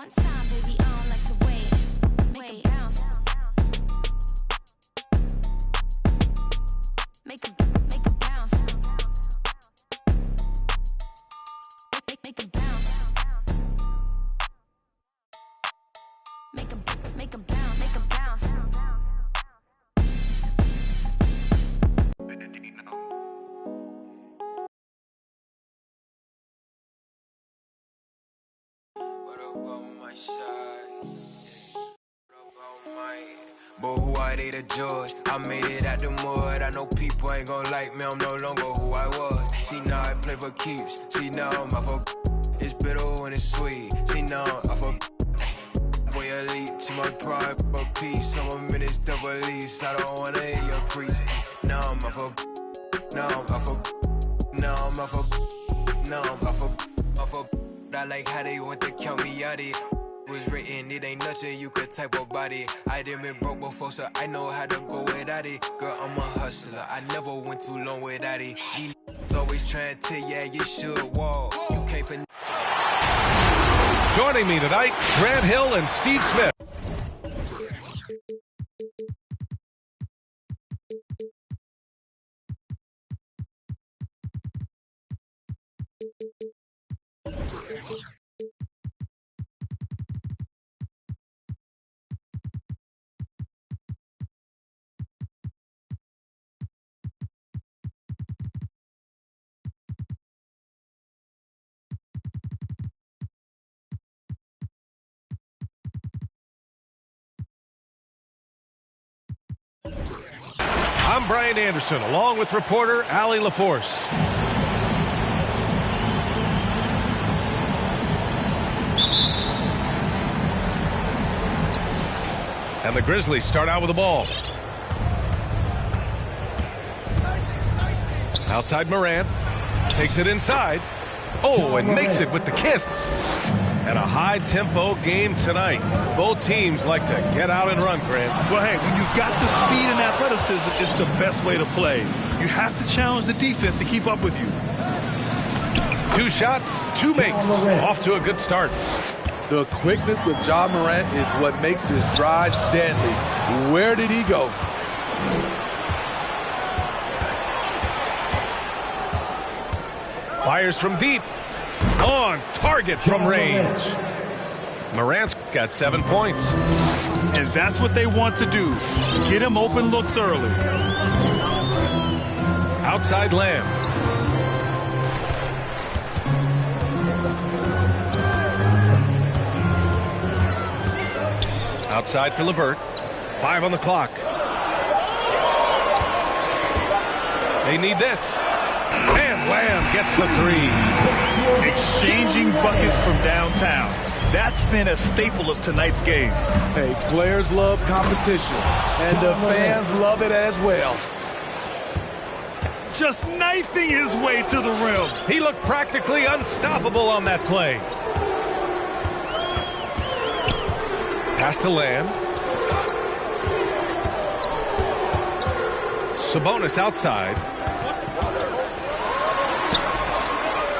one time, baby, I don't like to wait. Make it bounce. Make it bounce. Make it bounce. Make it bounce. Make it bounce. But who I need a George, I made it out the mud. I know people ain't gon' like me, I'm no longer who I was. See now I play for keeps, see now I'm off of it's bitter when it's sweet. See now I'm off of boy elite, to my pride, for peace. I'm a minister of lease, I don't wanna hear your preach. Now I'm off of, now I'm off of, now I'm off of, now I'm off of. I like how they want to count me out it. Was written, it ain't nothing you could type about it. I done been broke before, so I know how to go without it. Girl, I'm a hustler, I never went too long without it. These always trying to, yeah, you should walk. You can't fin. Joining me tonight, Grant Hill and Steve Smith. I'm Brian Anderson, along with reporter Allie LaForce. And the Grizzlies start out with the ball. Outside Morant. Takes it inside. Oh, and makes it with the kiss. And a high-tempo game tonight. Both teams like to get out and run, Grant. Well, hey, when you've got the speed and athleticism, it's the best way to play. You have to challenge the defense to keep up with you. 2 shots, 2 makes. Off to a good start. The quickness of Ja Morant is what makes his drives deadly. Where did he go? Fires from deep. On target from range. Morant's got 7 points. And that's what they want to do. Get him open looks early. Outside Lamb. Outside for LeVert. 5 on the clock. They need this. And Lamb gets the 3. Exchanging buckets from downtown. That's been a staple of tonight's game. Hey, players love competition, and the fans love it as well. Just knifing his way to the rim. He looked practically unstoppable on that play. Pass to Lamb. Sabonis outside.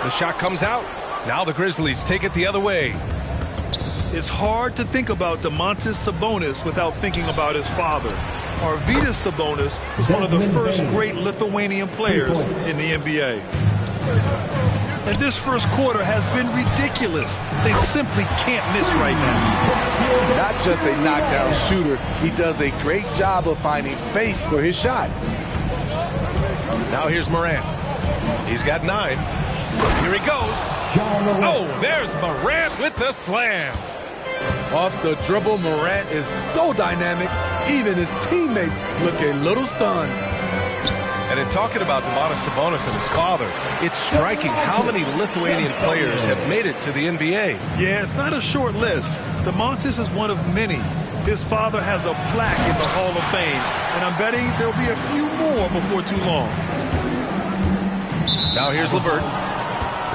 The shot comes out. Now the Grizzlies take it the other way. It's hard to think about Domantas Sabonis without thinking about his father. Arvydas Sabonis was one of the first great Lithuanian players in the NBA. And this first quarter has been ridiculous. They simply can't miss right now. Not just a knockdown shooter, he does a great job of finding space for his shot. Now here's Morant. He's got 9. Here he goes. Oh, there's Morant with the slam. Off the dribble, Morant is so dynamic, even his teammates look a little stunned. And in talking about Domantas Sabonis and his father, it's striking how many Lithuanian players have made it to the NBA. Yeah, it's not a short list. Domantas is one of many. His father has a plaque in the Hall of Fame, and I'm betting there'll be a few more before too long. Now here's LeVert.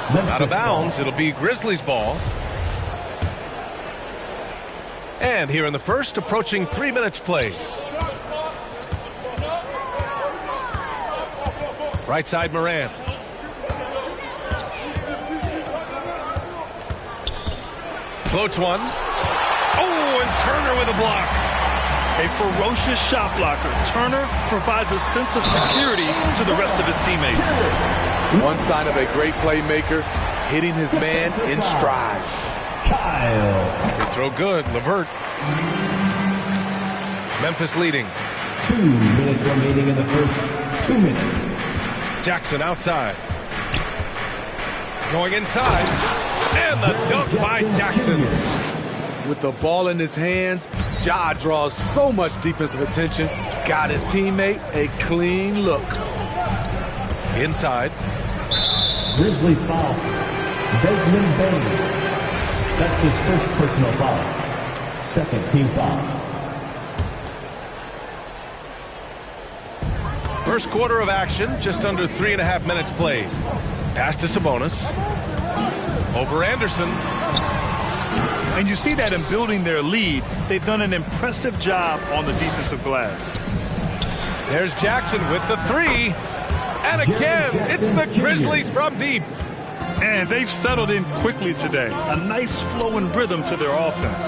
Out of bounds, it'll be Grizzlies ball. And here in the first, approaching 3 minutes played. Right side Morant. Floats one. Oh, and Turner with a block. A ferocious shot blocker, Turner provides a sense of security to the rest of his teammates. One sign of a great playmaker, hitting his man in stride. Kyle. They throw good. LeVert. Memphis leading. 2 minutes remaining in the first 2 minutes. Jackson outside. Going inside. And the dunk by Jackson. With the ball in his hands, Ja draws so much defensive attention. Got his teammate a clean look. Inside. Grizzlies foul. Desmond Bain. That's his first personal foul. Second team foul. First quarter of action, just under 3.5 minutes played. Pass to Sabonis. Over Anderson. And you see that in building their lead, they've done an impressive job on the defensive glass. There's Jackson with the three. And again, it's the Grizzlies from deep. And they've settled in quickly today. A nice flowing rhythm to their offense.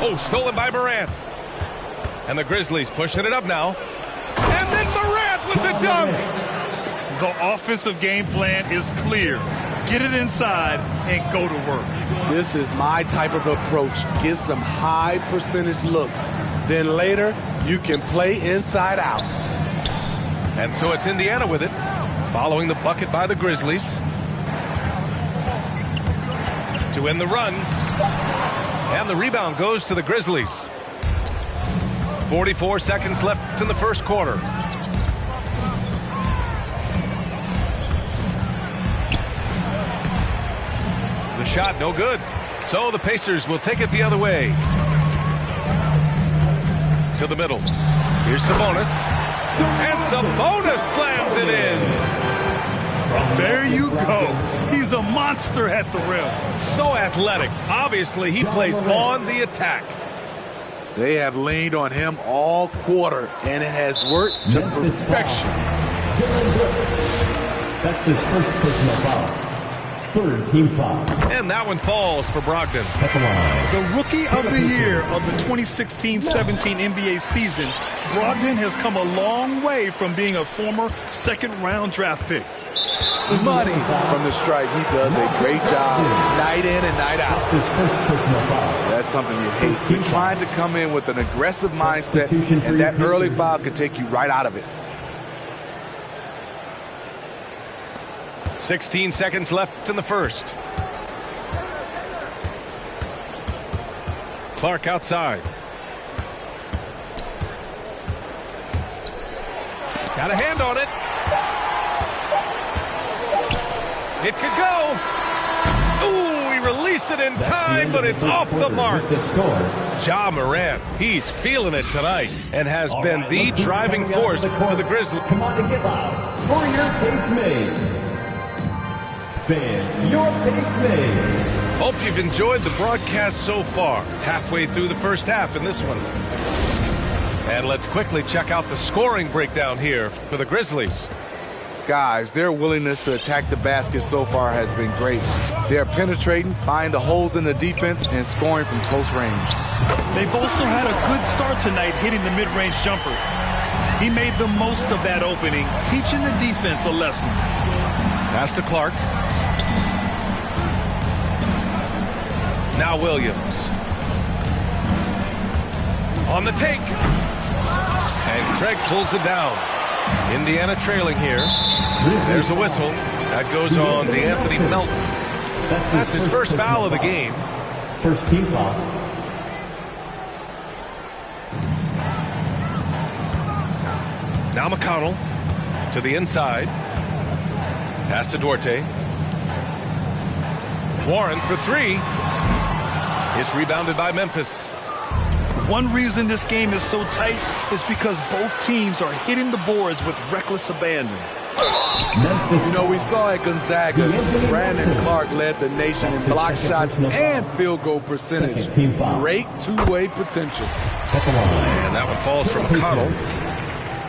Oh, stolen by Morant. And the Grizzlies pushing it up now. And then Morant with the dunk. The offensive game plan is clear. Get it inside and go to work. This is my type of approach. Get some high percentage looks. Then later, you can play inside out. And so it's Indiana with it, following the bucket by the Grizzlies. To end the run. And the rebound goes to the Grizzlies. 44 seconds left in the first quarter. The shot no good. So the Pacers will take it the other way. To the middle. Here's Sabonis. And Sabonis slams it in. There you go. He's a monster at the rim. So athletic. Obviously, he plays on the attack. They have leaned on him all quarter, and it has worked to perfection. Dylan Brooks. That's his first personal foul. Third team foul. And that one falls for Brogdon. At the line. The Rookie of the Year of the 2016-17 NBA season, Brogdon has come a long way from being a former second-round draft pick. Money from the stripe. He does a great job night in and night out. That's his first personal foul. That's something you hate. You're trying to come in with an aggressive mindset, and that early foul can take you right out of it. 16 seconds left in the first. Clark outside. Got a hand on it. It could go. Ooh, he released it in time, but it's off the mark. Ja Morant, he's feeling it tonight and has been the driving force for the Grizzlies. Come on and get loud for your Pacemates. Fans, your Pacemates. Hope you've enjoyed the broadcast so far. Halfway through the first half in this one. And let's quickly check out the scoring breakdown here for the Grizzlies. Guys, their willingness to attack the basket so far has been great. They're penetrating, finding the holes in the defense, and scoring from close range. They've also had a good start tonight hitting the mid-range jumper. He made the most of that opening, teaching the defense a lesson. Pass to Clark. Now Williams. On the take. And Craig pulls it down. Indiana trailing here. There's a whistle. That goes on DeAnthony Melton. That's his first foul of the game. First team foul. Now McConnell to the inside. Pass to Duarte. Warren for three. It's rebounded by Memphis. One reason this game is so tight is because both teams are hitting the boards with reckless abandon. Memphis. You know, we saw at Gonzaga, Brandon Clark led the nation in block shots and field goal percentage. Great two-way potential. And that one falls from McConnell.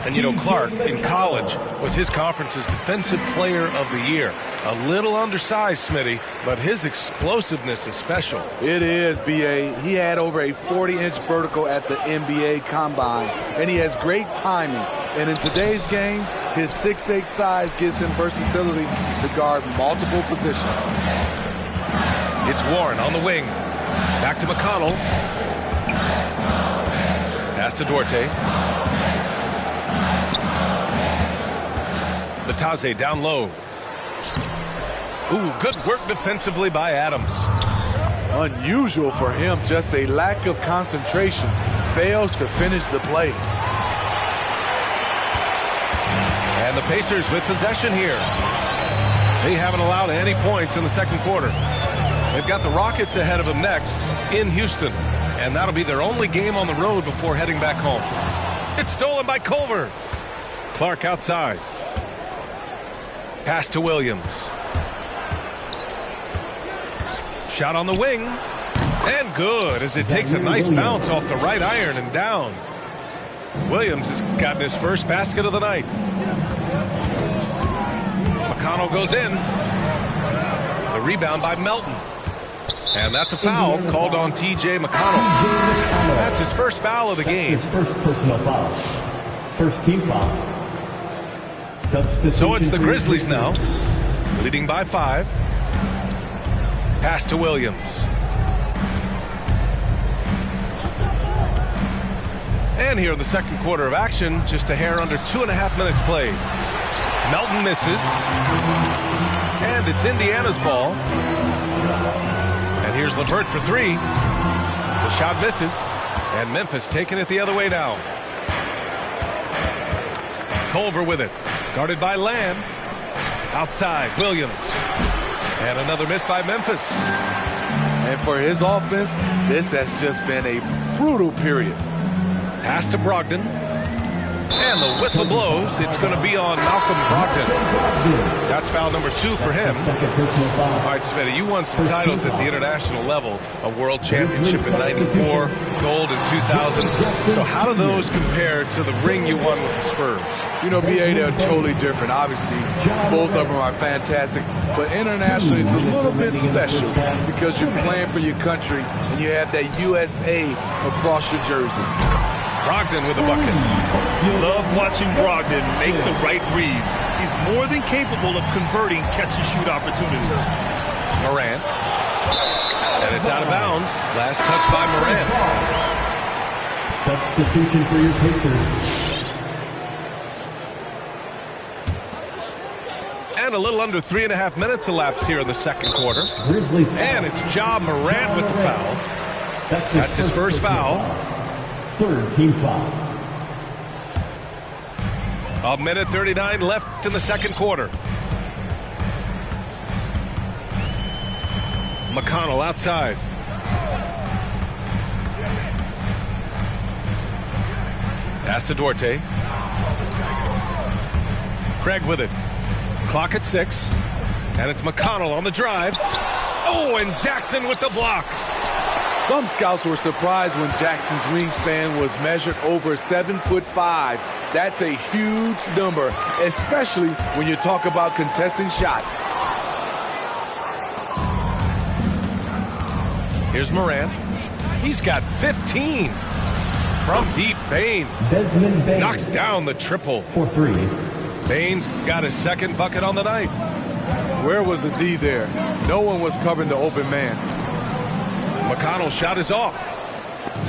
And you know, Clark, in college, was his conference's Defensive Player of the Year. A little undersized, Smitty, but his explosiveness is special. It is, B.A. He had over a 40-inch vertical at the NBA Combine, and he has great timing. And in today's game, his 6'8" size gives him versatility to guard multiple positions. It's Warren on the wing. Back to McConnell. Pass to Duarte. Bataze down low. Ooh, good work defensively by Adams. Unusual for him, just a lack of concentration. Fails to finish the play. And the Pacers with possession here. They haven't allowed any points in the second quarter. They've got the Rockets ahead of them next in Houston. And that'll be their only game on the road before heading back home. It's stolen by Culver. Clark outside. Pass to Williams. Shot on the wing. And good as it takes a nice bounce off the right iron and down. Williams has gotten his first basket of the night. McConnell goes in. The rebound by Melton. And that's a foul called on T.J. McConnell. That's his first foul of the game. His first personal foul. First team foul. So it's the Grizzlies now, leading by 5. Pass to Williams. And here in the second quarter of action, just a hair under 2.5 minutes played. Melton misses. And it's Indiana's ball. And here's LeVert for 3. The shot misses. And Memphis taking it the other way now. Culver with it. Guarded by Lamb. Outside, Williams. And another miss by Memphis. And for his offense, this has just been a brutal period. Pass to Brogdon. And the whistle blows. It's going to be on Malcolm Brogdon. That's foul number 2 for him. All right, Smitty, you won some titles at the international level. A world championship in '94, gold in 2000. So how do those compare to the ring you won with the Spurs? You know, BA, they're totally different. Obviously, both of them are fantastic. But internationally, it's a little bit special because you're playing for your country and you have that USA across your jersey. Brogdon with a bucket. Love watching Brogdon make the right reads. He's more than capable of converting catch-and-shoot opportunities. Morant. And it's out of bounds. Last touch by Morant. Substitution for your Pacers. And a little under 3.5 minutes elapsed here in the second quarter. Grizzlies. And it's Ja Morant with the foul. That's his first foul. Third team foul. A minute 39 left in the second quarter. McConnell outside. Pass to Duarte. Craig with it. Clock at 6. And it's McConnell on the drive. Oh, and Jackson with the block. Some scouts were surprised when Jackson's wingspan was measured over 7'5". That's a huge number, especially when you talk about contesting shots. Here's Morant. He's got 15. From deep, Bane. Desmond Bane Knocks down the triple. for 3. Bane's got his second bucket on the night. Where was the D there? No one was covering the open man. McConnell's shot is off.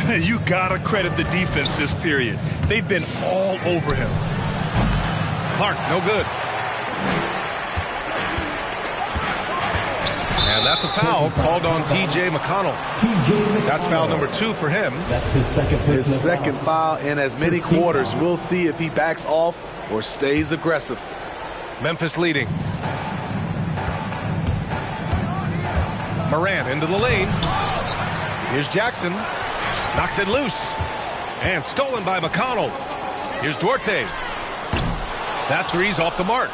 You gotta credit the defense this period. They've been all over him. Clark, no good. And that's a foul called on T.J. McConnell. That's foul number 2 for him. That's his second His second foul in as many quarters. We'll see if he backs off or stays aggressive. Memphis leading. Morant into the lane. Here's Jackson. Knocks it loose. And stolen by McConnell. Here's Duarte. That three's off the mark.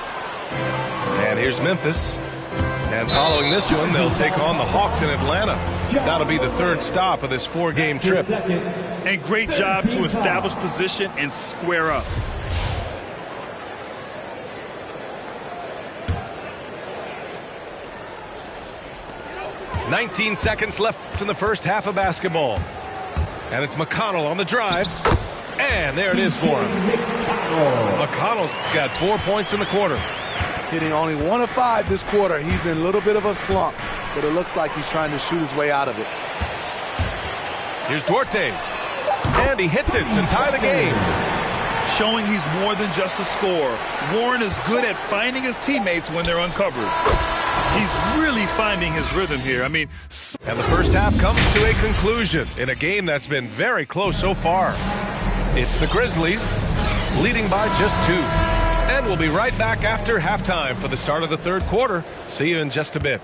And here's Memphis. And following this one, they'll take on the Hawks in Atlanta. That'll be the third stop of this 4-game trip. And great job to establish position and square up. 19 seconds left in the first half of basketball. And it's McConnell on the drive. And there it is for him. McConnell's got 4 points in the quarter. Hitting only 1 of 5 this quarter. He's in a little bit of a slump, but it looks like he's trying to shoot his way out of it. Here's Duarte. And he hits it to tie the game. Showing he's more than just a scorer. Warren is good at finding his teammates when they're uncovered. He's really finding his rhythm here. I mean, and the first half comes to a conclusion in a game that's been very close so far. It's the Grizzlies leading by just 2. And we'll be right back after halftime for the start of the third quarter. See you in just a bit.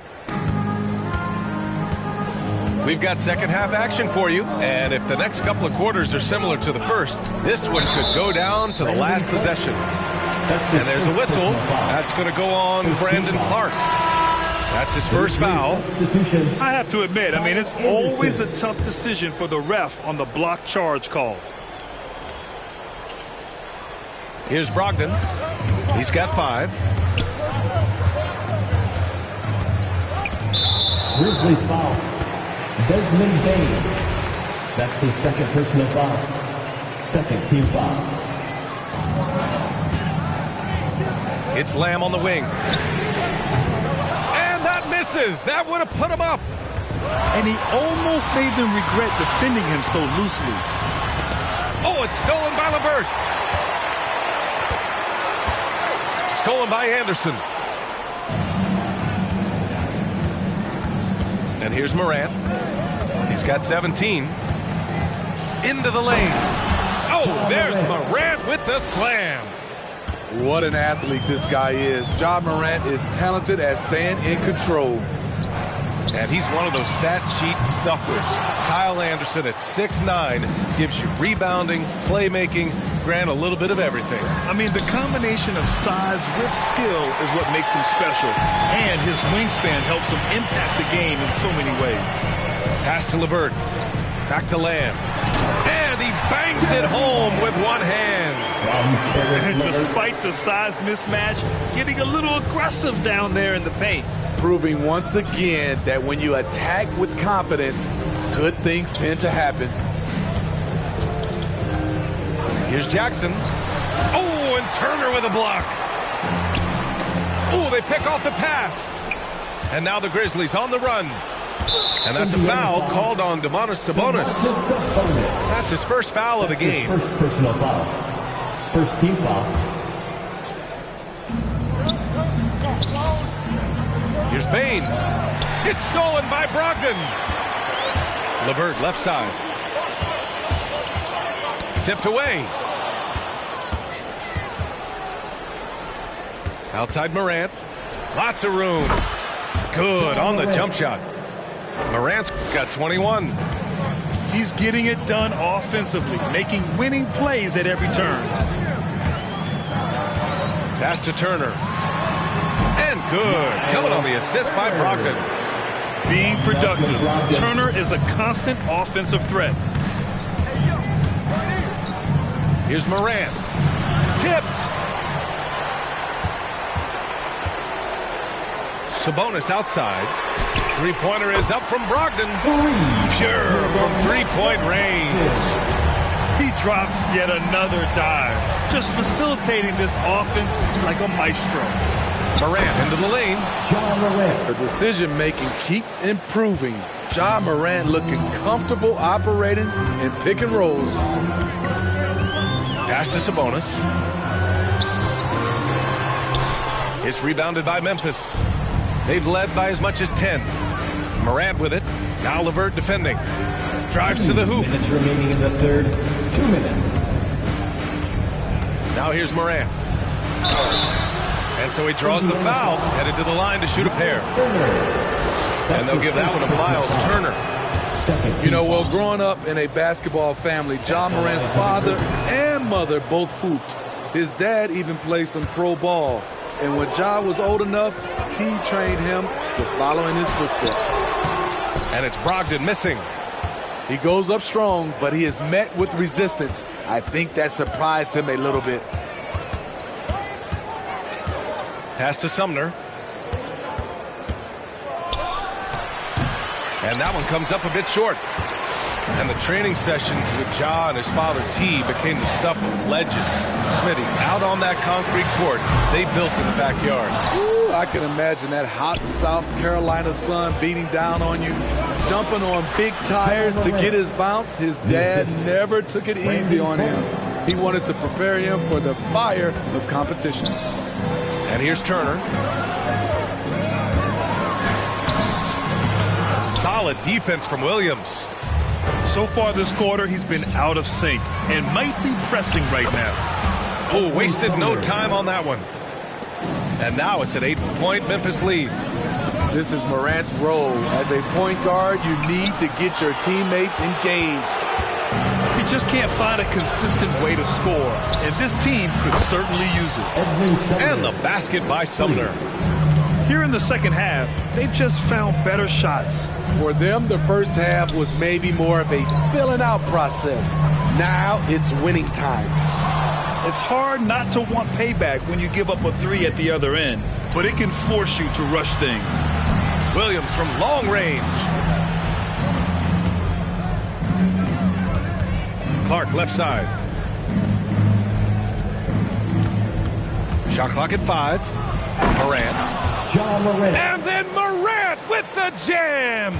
We've got second half action for you, and if the next couple of quarters are similar to the first, this one could go down to the last possession. And there's a whistle. That's going to go on Brandon Clark. That's his first foul. I have to admit, I mean, it's always a tough decision for the ref on the block charge call. Here's Brogdon. He's got 5. Grizzlies foul. Desmond Bain. That's his second personal foul. Second team foul. It's Lamb on the wing. And that misses. That would have put him up. And he almost made them regret defending him so loosely. Oh, it's stolen by LeVert. Stolen by Anderson. And here's Morant. He's got 17. Into the lane. Oh, there's Morant with the slam. What an athlete this guy is. Ja Morant is talented at staying in control. And he's one of those stat sheet stuffers. Kyle Anderson at 6'9" gives you rebounding, playmaking, Grant, a little bit of everything. I mean, the combination of size with skill is what makes him special. And his wingspan helps him impact the game in so many ways. Pass to LeVert. Back to Lamb. And he bangs it home with one hand. And despite the size mismatch, getting a little aggressive down there in the paint. Proving once again that when you attack with confidence, good things tend to happen. Here's Jackson. Oh, and Turner with a block. Oh, they pick off the pass. And now the Grizzlies on the run. And that's a foul called on Domantas Sabonis. That's his first foul of the game. First personal foul. First team foul. Here's Bain. It's stolen by Brogdon. LeVert left side. Tipped away. Outside Morant. Lots of room. Good on the jump shot. Morant's got 21. He's getting it done offensively, making winning plays at every turn. Pass to Turner. And good. Coming on the assist by Brogdon. Being productive. Turner is a constant offensive threat. Here's Morant. Tipped. Sabonis outside. Three-pointer is up from Brogdon. Pure from three-point range. He drops yet another dive, just facilitating this offense like a maestro. Morant into the lane. Ja Morant. The decision-making keeps improving. Ja Morant looking comfortable operating in pick and rolls. Pass to Sabonis. It's rebounded by Memphis. They've led by as much as 10. Morant with it. Now LeVert defending. Drives to the hoop. 2 minutes remaining in the third. 2 minutes. Now here's Morant. And so he draws the foul, headed to the line to shoot a pair. And they'll give that one to Miles Turner. You know, well, growing up in a basketball family, Ja Morant's father and mother both hooped. His dad even played some pro ball. And when Ja was old enough, T trained him to follow in his footsteps. And it's Brogdon missing. He goes up strong, but he is met with resistance. I think that surprised him a little bit. Pass to Sumner. And that one comes up a bit short. And the training sessions with Ja and his father T became the stuff of legends. Smitty, out on that concrete court they built in the backyard. Ooh, I can imagine that hot South Carolina sun beating down on you, jumping on big tires to get his bounce. His dad never took it easy on him. He wanted to prepare him for the fire of competition. And here's Turner. Some solid defense from Williams. So far this quarter, he's been out of sync and might be pressing right now. Oh, wasted no time on that one. And now it's an 8-point Memphis lead. This is Morant's role. As a point guard, you need to get your teammates engaged. He just can't find a consistent way to score, and this team could certainly use it. And the basket by Sumner. Here in the second half, they've just found better shots. For them, the first half was maybe more of a filling out process. Now it's winning time. It's hard not to want payback when you give up a three at the other end, but it can force you to rush things. Williams from long range. Clark left side. Shot clock at 5. Morant. Ja Morant. And then Morant with the jam.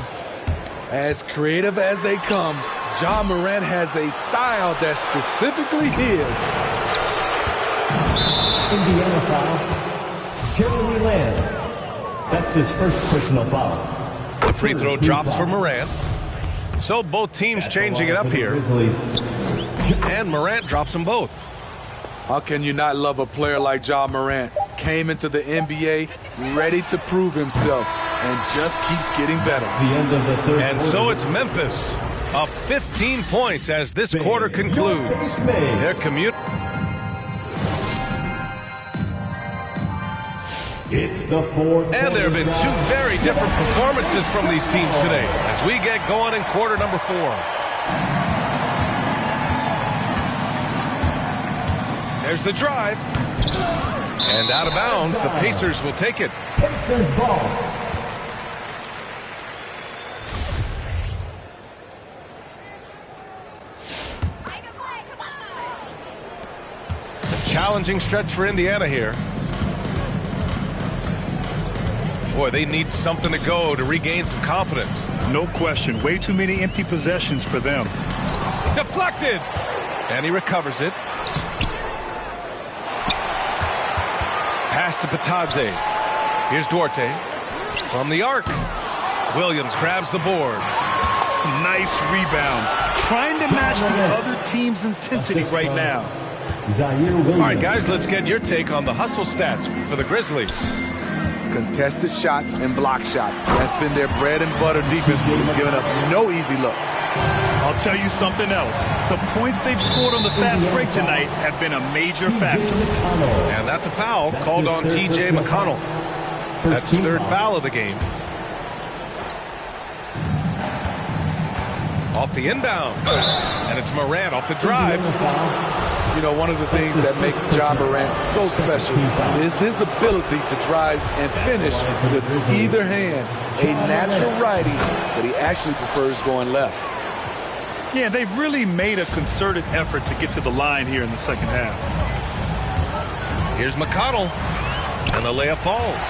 As creative as they come, Ja Morant has a style that's specifically his. Indiana foul. Jeremy Lamb. That's his first personal foul. The free throw drops for Morant. So both teams changing it up here. And Morant drops them both. How can you not love a player like Ja Morant? Came into the NBA ready to prove himself and just keeps getting better. The end of the third And quarter. so it's Memphis up 15 points as this quarter concludes. Their commute. It's the fourth. And there have been two very different performances from these teams today as we get going in quarter number 4. There's the drive. And out of bounds, the Pacers will take it. Pacers ball. A challenging stretch for Indiana here. Boy, they need something to go to regain some confidence. No question. Way too many empty possessions for them. Deflected. And he recovers it. Pass to Patadze. Here's Duarte. From the arc. Williams grabs the board. Nice rebound. Trying to match the other team's intensity right now. Zaire Williams. All right, guys, let's get your take on the hustle stats for the Grizzlies. Contested shots and block shots. That's been their bread and butter defensively, giving up no easy looks. I'll tell you something else. The points they've scored on the fast break tonight have been a major factor. And that's a foul called on T.J. McConnell. That's his third foul of the game. Off the inbound. And it's Morant off the drive. You know, one of the things that makes Ja Morant so special is his ability to drive and finish with either hand. A natural righty, but he actually prefers going left. Yeah, they've really made a concerted effort to get to the line here in the second half. Here's McConnell. And the layup falls.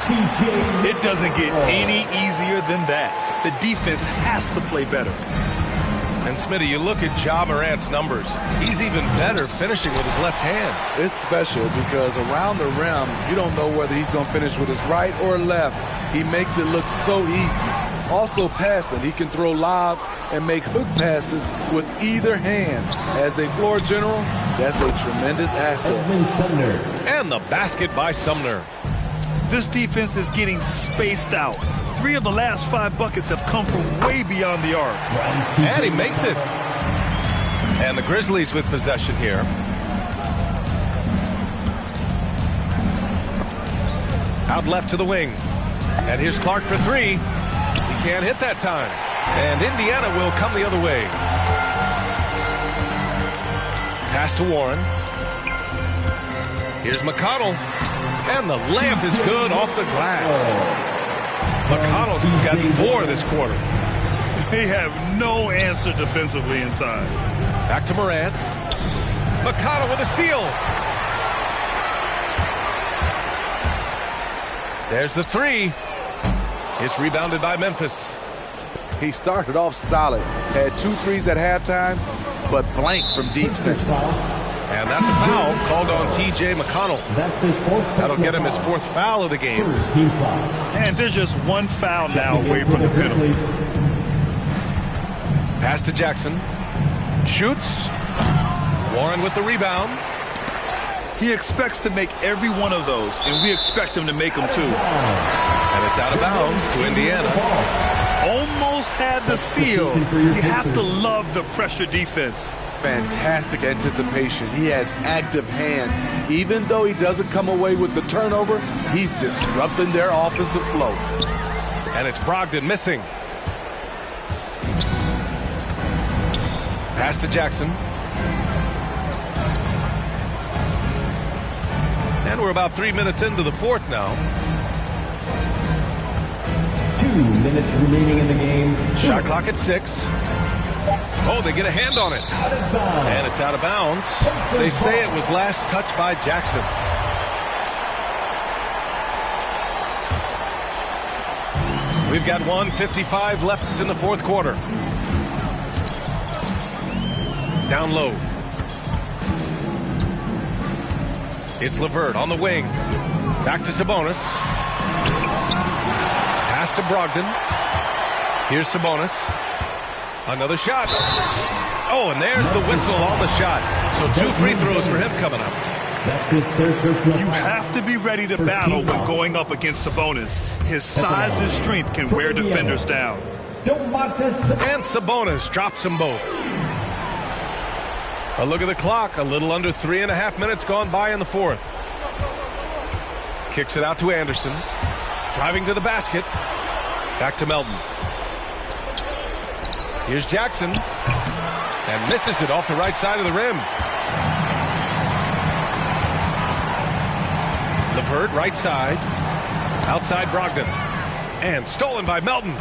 It doesn't get any easier than that. The defense has to play better. And Smitty, you look at Ja Morant's numbers. He's even better finishing with his left hand. It's special because around the rim, you don't know whether he's going to finish with his right or left. He makes it look so easy. Also passing, he can throw lobs and make hook passes with either hand. As a floor general, that's a tremendous asset. And the basket by Sumner. This defense is getting spaced out. 3 of the last 5 buckets have come from way beyond the arc. And he makes it. And the Grizzlies with possession here. Out left to the wing. And here's Clark for 3. He can't hit that time. And Indiana will come the other way. Pass to Warren. Here's McConnell. And the layup is good off the glass. McConnell's got 4 this quarter. They have no answer defensively inside. Back to Morant. McConnell with a steal. There's the three. It's rebounded by Memphis. He started off solid, had 2 threes at halftime, but blank from deep since. And that's a foul called on T.J. McConnell. That's his 4th. That'll get him his 4th foul of the game. Team foul. And there's just 1 foul now away from the penalty. Pass to Jackson. Shoots. Warren with the rebound. He expects to make every one of those, and we expect him to make them too. And it's out of bounds to Indiana. Almost had the steal. You have to love the pressure defense. Fantastic anticipation. He has active hands. Even though he doesn't come away with the turnover, he's disrupting their offensive flow. And it's Brogdon missing. Pass to Jackson. And we're about 3 minutes into the 4th now. 2 minutes remaining in the game. Shot clock at 6. Oh, they get a hand on it. And it's out of bounds. They say it was last touched by Jackson. We've got 1:55 left in the 4th quarter. Down low. It's LeVert on the wing. Back to Sabonis. Pass to Brogdon. Here's Sabonis. Another shot. Oh, and there's the whistle on the shot. So 2 free throws for him coming up. That's his 3rd personal You foul. have to be ready to battle when going up against Sabonis. His size and strength can wear defenders down. And Sabonis drops them both. A look at the clock. A little under 3.5 minutes gone by in the 4th. Kicks it out to Anderson. Driving to the basket. Back to Melton. Here's Jackson. And misses it off the right side of the rim. LeVert, right side. Outside Brogdon. And stolen by Melton.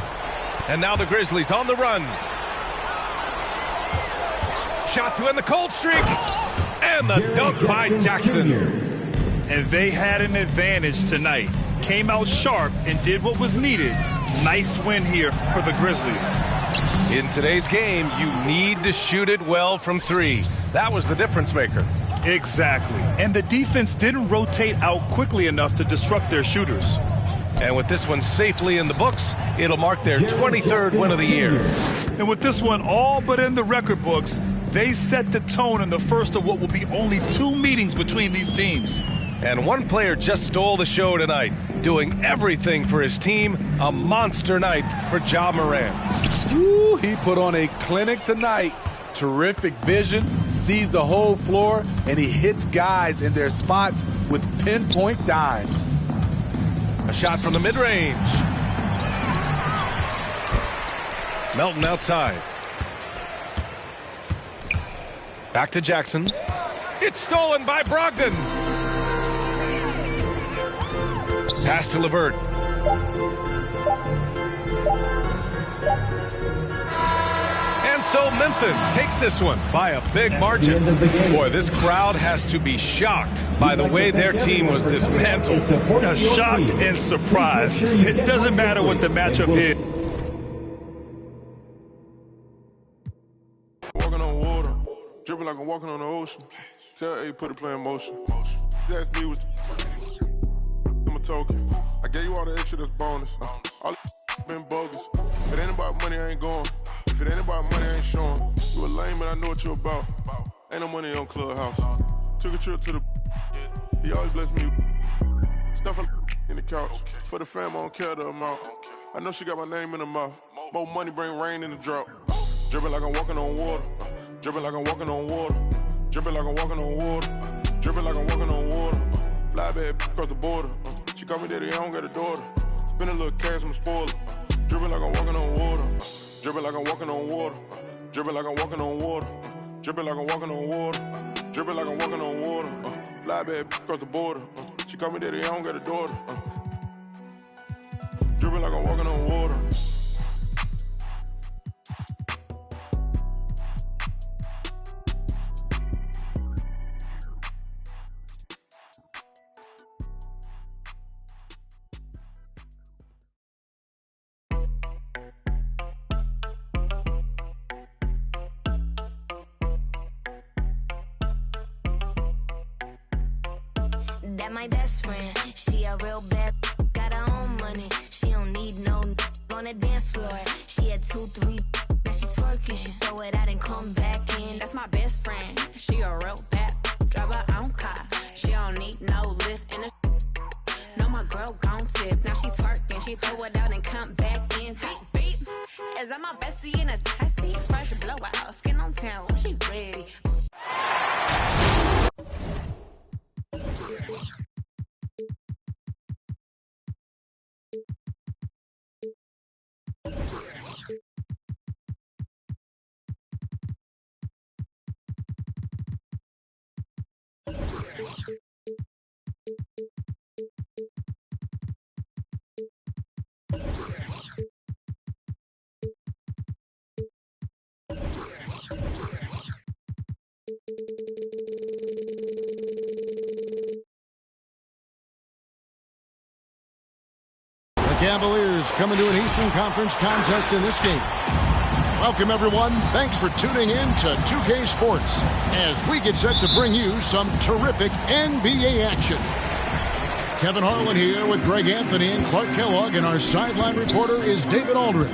And now the Grizzlies on the run. Shot to end the cold streak. And the dunk by Jackson. And they had an advantage tonight. Came out sharp and did what was needed. Nice win here for the Grizzlies. In today's game, you need to shoot it well from 3. That was the difference maker. Exactly. And the defense didn't rotate out quickly enough to disrupt their shooters. And with this one safely in the books, it'll mark their 23rd win of the year. And with this one all but in the record books, they set the tone in the first of what will be only 2 meetings between these teams. And one player just stole the show tonight, doing everything for his team. A monster night for Ja Morant. Woo, he put on a clinic tonight. Terrific vision, sees the whole floor, and he hits guys in their spots with pinpoint dimes. A shot from the mid-range. Melton outside. Back to Jackson. It's stolen by Brogdon. Pass to LeVert. And so Memphis takes this one by a big margin. Boy, this crowd has to be shocked by the way their team was dismantled. Shocked and surprised. It doesn't matter what the matchup is. Walking on water, dripping like I'm walking on the ocean. Tell A, put the play in motion. That's me with I'm a token. I gave you all the extra that's bonus. All been bogus. If it ain't about money, I ain't going. If it ain't about money, I ain't showing. You a lame, but I know what you about. Ain't no money on Clubhouse. Took a trip to the. He always bless me. Stuff in the couch. For the fam, I don't care the amount. I know she got my name in her mouth. More money bring rain in the drought. Dripping like I'm walking on water. Dripping like I'm walking on water. Dripping like I'm walking on water. Dripping like I'm walking on water. Fly bad across the border. She call me daddy, I don't got a daughter. Spend a little cash, I'm a spoiler. Dripping like I'm walking on water. Dripping like I'm walking on water. Dripping like I'm walking on water. Dripping like I'm walking on water. Dripping like I'm walking on water. Fly bad across the border. She call me daddy, I don't got a daughter. Dripping like I'm walking on water. That my best friend. She a real bad, got her own money. She don't need no on the dance floor. She had 2, 3, now she twerking. She throw it out and come back in. That's my best friend. She a real bad, drive her own car. She don't need no lift in the. No, my girl gon' tip. Now she twerking. She throw it out and come back in. Beep, beep. Is that my bestie in a testy? Fresh blowout, skin on town. She ready. The Cavaliers coming to an Eastern Conference contest in this game. Welcome, everyone. Thanks for tuning in to 2K Sports as we get set to bring you some terrific NBA action. Kevin Harlan here with Greg Anthony and Clark Kellogg, and our sideline reporter is David Aldridge.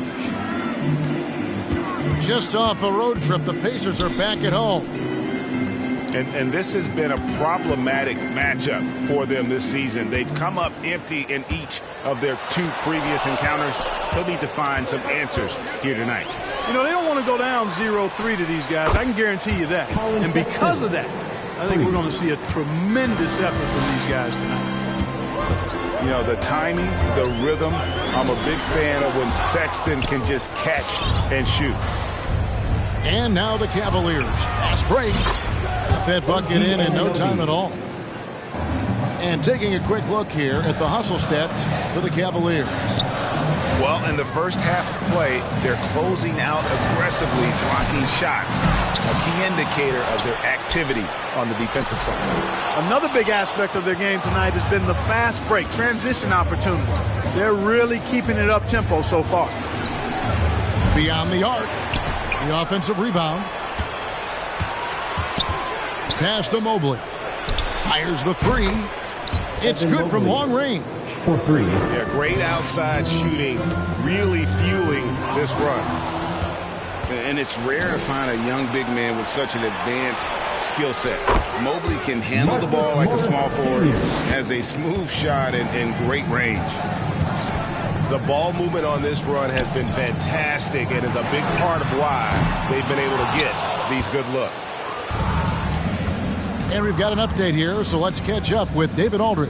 Just off a road trip, the Pacers are back at home. And this has been a problematic matchup for them this season. They've come up empty in each of their 2 previous encounters. They'll need to find some answers here tonight. You know, they don't want to go down 0-3 to these guys. I can guarantee you that. And because of that, I think we're going to see a tremendous effort from these guys tonight. You know, the timing, the rhythm, I'm a big fan of when Sexton can just catch and shoot. And now the Cavaliers. Fast break. Got that bucket in no time at all. And taking a quick look here at the hustle stats for the Cavaliers. Well, in the first half of play, they're closing out aggressively, blocking shots. A key indicator of their activity on the defensive side. Another big aspect of their game tonight has been the fast break, transition opportunity. They're really keeping it up-tempo so far. Beyond the arc, the offensive rebound. Pass to Mobley. Fires the 3. It's good from long range. For 3. Yeah, great outside shooting, really fueling this run. And it's rare to find a young big man with such an advanced skill set. Mobley can handle the ball like a small forward, has a smooth shot and great range. The ball movement on this run has been fantastic and is a big part of why they've been able to get these good looks. And we've got an update here, so let's catch up with David Aldridge.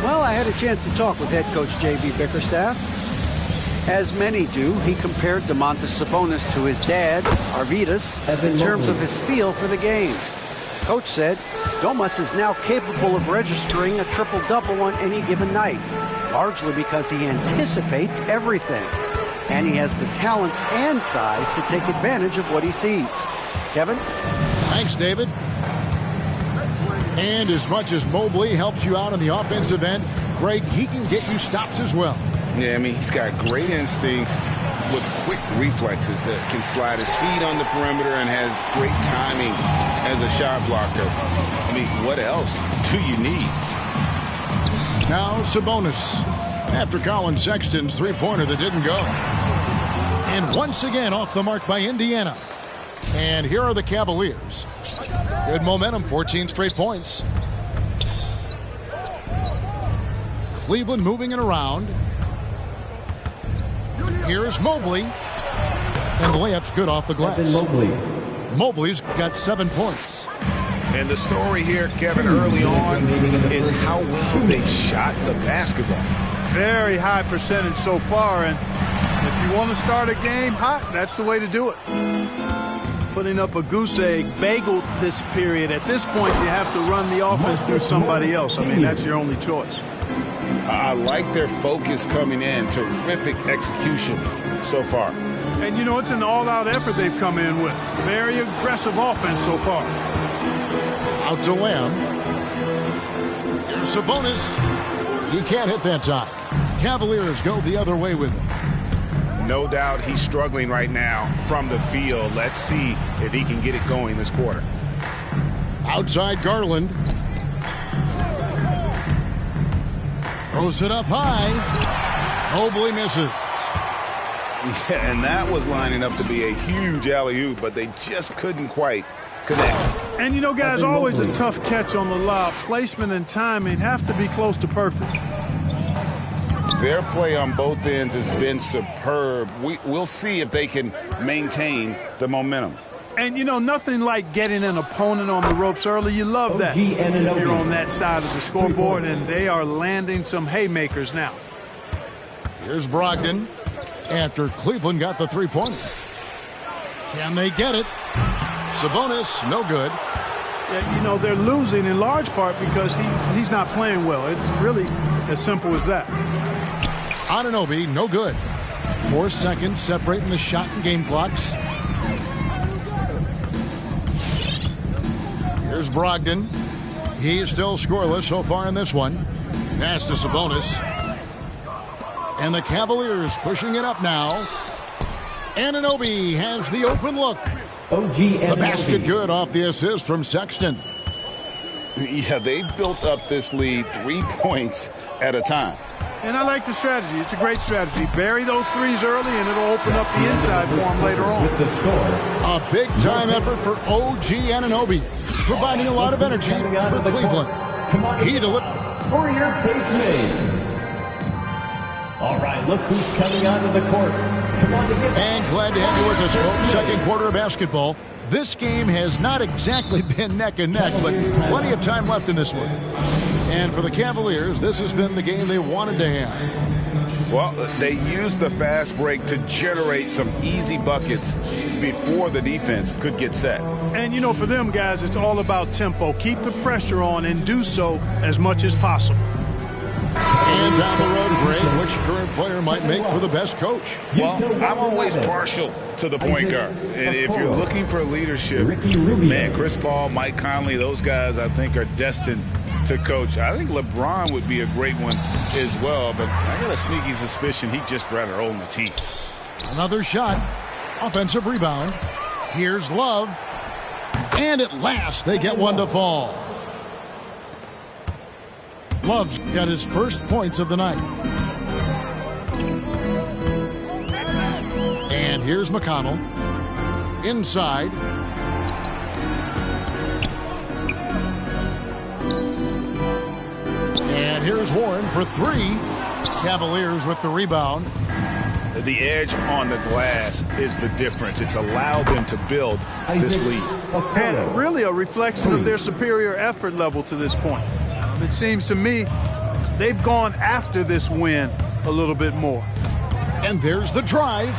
Well, I had a chance to talk with head coach J.B. Bickerstaff. As many do, he compared Domantas Sabonis to his dad, Arvydas, in terms of his feel for the game. Coach said, Domas is now capable of registering a triple-double on any given night, largely because he anticipates everything. And he has the talent and size to take advantage of what he sees. Kevin? Thanks, David. And as much as Mobley helps you out on the offensive end, Greg, he can get you stops as well. Yeah, I mean, he's got great instincts with quick reflexes. Can slide his feet on the perimeter and has great timing as a shot blocker. I mean, what else do you need? Now Sabonis, after Colin Sexton's three-pointer that didn't go. And once again off the mark by Indiana. And here are the Cavaliers. Good momentum, 14 straight points. Cleveland moving it around. Here's Mobley. And the layup's good off the glass. Mobley's got 7 points. And the story here, Kevin, early on is how well they've shot the basketball. Very high percentage so far, and if you want to start a game hot, that's the way to do it. Putting up a goose egg bagel this period. At this point, you have to run the offense through somebody else. I mean, that's your only choice. I like their focus coming in. Terrific execution so far. And, you know, it's an all-out effort they've come in with. Very aggressive offense so far. Out to Lamb. Here's Sabonis. He can't hit that time. Cavaliers go the other way with him. No doubt he's struggling right now from the field. Let's see if he can get it going this quarter. Outside Garland. Throws it up high. Mobley misses. Yeah, and that was lining up to be a huge alley-oop, but they just couldn't quite connect. And, you know, guys, always a tough catch on the lob. Placement and timing have to be close to perfect. Their play on both ends has been superb. We'll see if they can maintain the momentum. And, you know, nothing like getting an opponent on the ropes early. You love that if you're on that side of the scoreboard, and they are landing some haymakers now. Here's Brogdon after Cleveland got the three-pointer. Can they get it? Sabonis, no good. Yeah, you know, they're losing in large part because he's not playing well. It's really as simple as that. Anunoby, no good. 4 seconds separating the shot and game clocks. Here's Brogdon. He's still scoreless so far in this one. Pass to Sabonis. And the Cavaliers pushing it up now. Anunoby has the open look. The basket good off the assist from Sexton. Yeah, they've built up this lead 3 points at a time. And I like the strategy. It's a great strategy. Bury those threes early, and it'll open up the inside for them later on. A big-time effort for OG Anunoby, providing a lot of energy for Cleveland. He delivered. For your pace made. All right, look who's coming onto the court. Come on to get. And glad to have you with us, folks. Second quarter of basketball. This game has not exactly been neck and neck, but plenty of time left in this one. And for the Cavaliers, this has been the game they wanted to have. Well, they used the fast break to generate some easy buckets before the defense could get set. And, you know, for them, guys, it's all about tempo. Keep the pressure on and do so as much as possible. And down the road, Greg, which current player might make for the best coach? Well, I'm always partial to the point guard. And if you're looking for leadership, man, Chris Paul, Mike Conley, those guys I think are destined to coach. I think LeBron would be a great one as well, but I got a sneaky suspicion he'd just rather own the team. Another shot. Offensive rebound. Here's Love. And at last, they get one to fall. Love's got his first points of the night. And here's McConnell. Inside. And here's Warren for three. Cavaliers with the rebound. The edge on the glass is the difference. It's allowed them to build this lead. And really a reflection of their superior effort level to this point. It seems to me they've gone after this win a little bit more. And there's the drive.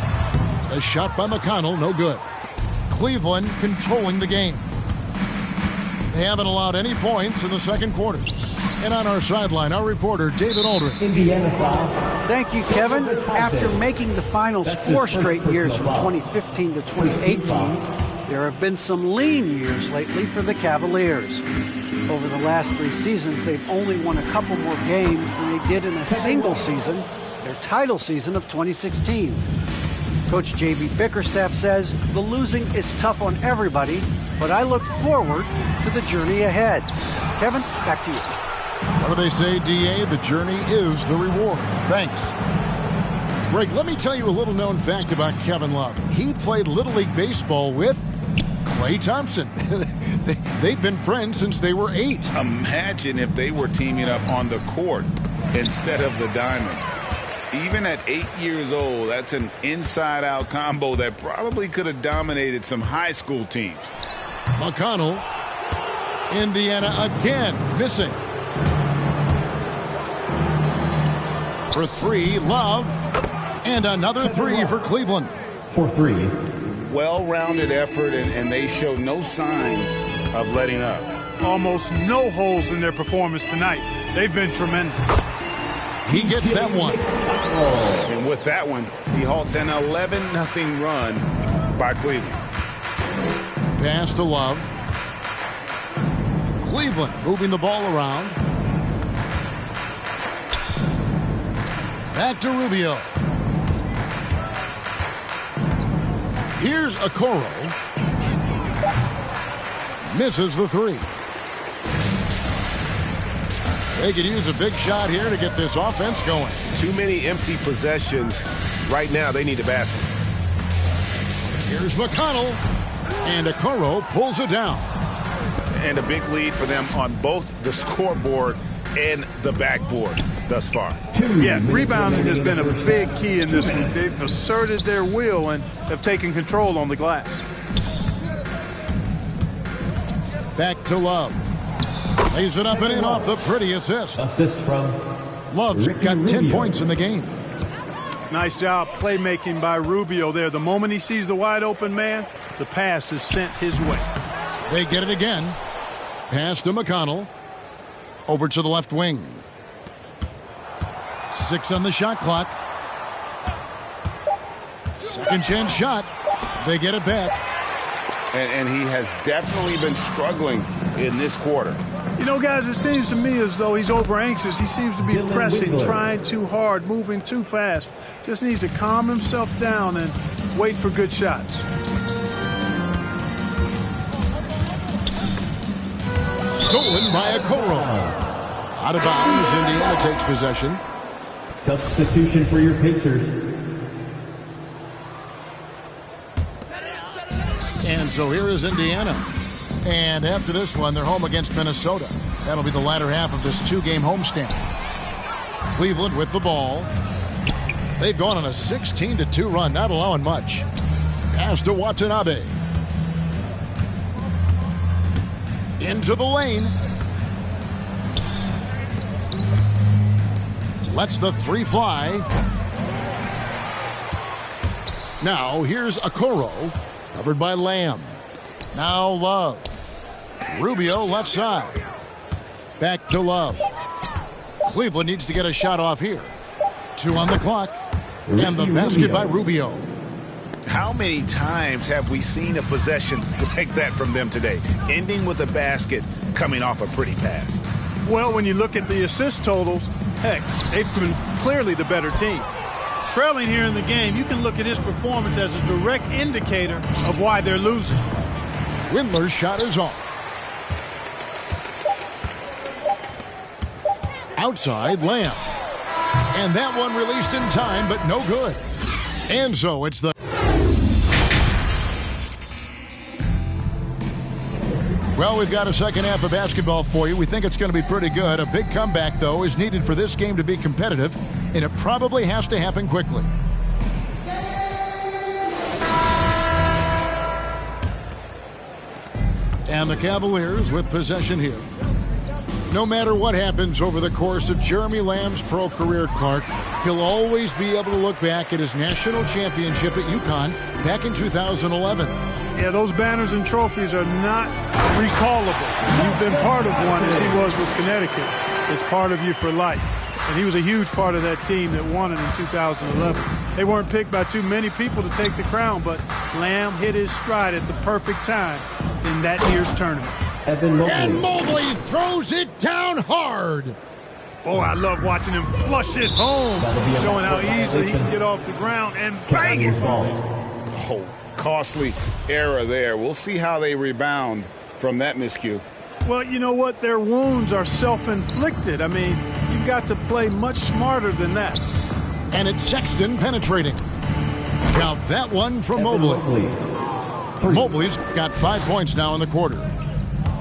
A shot by McConnell, no good. Cleveland controlling the game. They haven't allowed any points in the second quarter. And on our sideline, our reporter, David Aldridge. Indiana foul. Thank you, Kevin. After making the finals 4 straight years from 2015 to 2018, there have been some lean years lately for the Cavaliers. Over the last 3 seasons, they've only won a couple more games than they did in a single season, their title season of 2016. Coach J.B. Bickerstaff says the losing is tough on everybody, but I look forward to the journey ahead. Kevin, back to you. What do they say, D.A.? The journey is the reward. Thanks. Greg, let me tell you a little known fact about Kevin Love. He played Little League Baseball with Klay Thompson. They've been friends since they were 8. Imagine if they were teaming up on the court instead of the diamond. Even at 8 years old, that's an inside-out combo that probably could have dominated some high school teams. McConnell. Indiana again missing. For 3, Love. And another 3 for Cleveland. For 3. Well-rounded effort, and they show no signs of letting up. Almost no holes in their performance tonight. They've been tremendous. He gets that one. And with that one, he halts an 11-0 run by Cleveland. Pass to Love. Cleveland moving the ball around. Back to Rubio. Here's Okoro. Misses the 3. They could use a big shot here to get this offense going. Too many empty possessions. Right now, they need a basket. Here's McConnell. And Okoro pulls it down. And a big lead for them on both the scoreboard and the backboard thus far. Yeah, rebounding has been a big key in this one. They've asserted their will and have taken control on the glass. Back to Love. Lays it up and in off the pretty assist. Assist from Love's got 10 points in the game. Nice job playmaking by Rubio there. The moment he sees the wide open man, the pass is sent his way. They get it again. Pass to McConnell. Over to the left wing. 6 on the shot clock. Second chance shot. They get it back. And he has definitely been struggling in this quarter. You know, guys, it seems to me as though he's over anxious. He seems to be pressing, trying too hard, moving too fast. Just needs to calm himself down and wait for good shots. Stolen by Okoro. Out of bounds, Indiana takes possession. Substitution for your Pacers. And so here is Indiana. And after this one, they're home against Minnesota. That'll be the latter half of this 2-game homestand. Cleveland with the ball. They've gone on a 16-2 run, not allowing much. Pass to Watanabe. Into the lane. Lets the 3 fly. Now here's Okoro. Covered by Lamb. Now Love. Rubio left side. Back to Love. Cleveland needs to get a shot off here. 2 on the clock. And the basket by Rubio. How many times have we seen a possession like that from them today? Ending with a basket, coming off a pretty pass. Well, when you look at the assist totals, heck, they've been clearly the better team. Trailing here in the game, you can look at his performance as a direct indicator of why they're losing. Windler's shot is off. Outside, Lamb. And that one released in time, but no good. And so it's the... Well, we've got a second half of basketball for you. We think it's going to be pretty good. A big comeback, though, is needed for this game to be competitive, and it probably has to happen quickly. And the Cavaliers with possession here. No matter what happens over the course of Jeremy Lamb's pro career, Clark, he'll always be able to look back at his national championship at UConn back in 2011. Yeah, those banners and trophies are not recallable. You've been part of one as he was with Connecticut. It's part of you for life. And he was a huge part of that team that won it in 2011. They weren't picked by too many people to take the crown, but Lamb hit his stride at the perfect time in that year's tournament. And Mobley throws it down hard. Oh, I love watching him flush it home, showing how easily he can get off the ground and bang it. Oh, costly error there. We'll see how they rebound from that miscue. Well, you know what? Their wounds are self-inflicted. I mean, you've got to play much smarter than that. And it's Sexton penetrating. Count that one from Mobley. Mobley's got 5 points now in the quarter.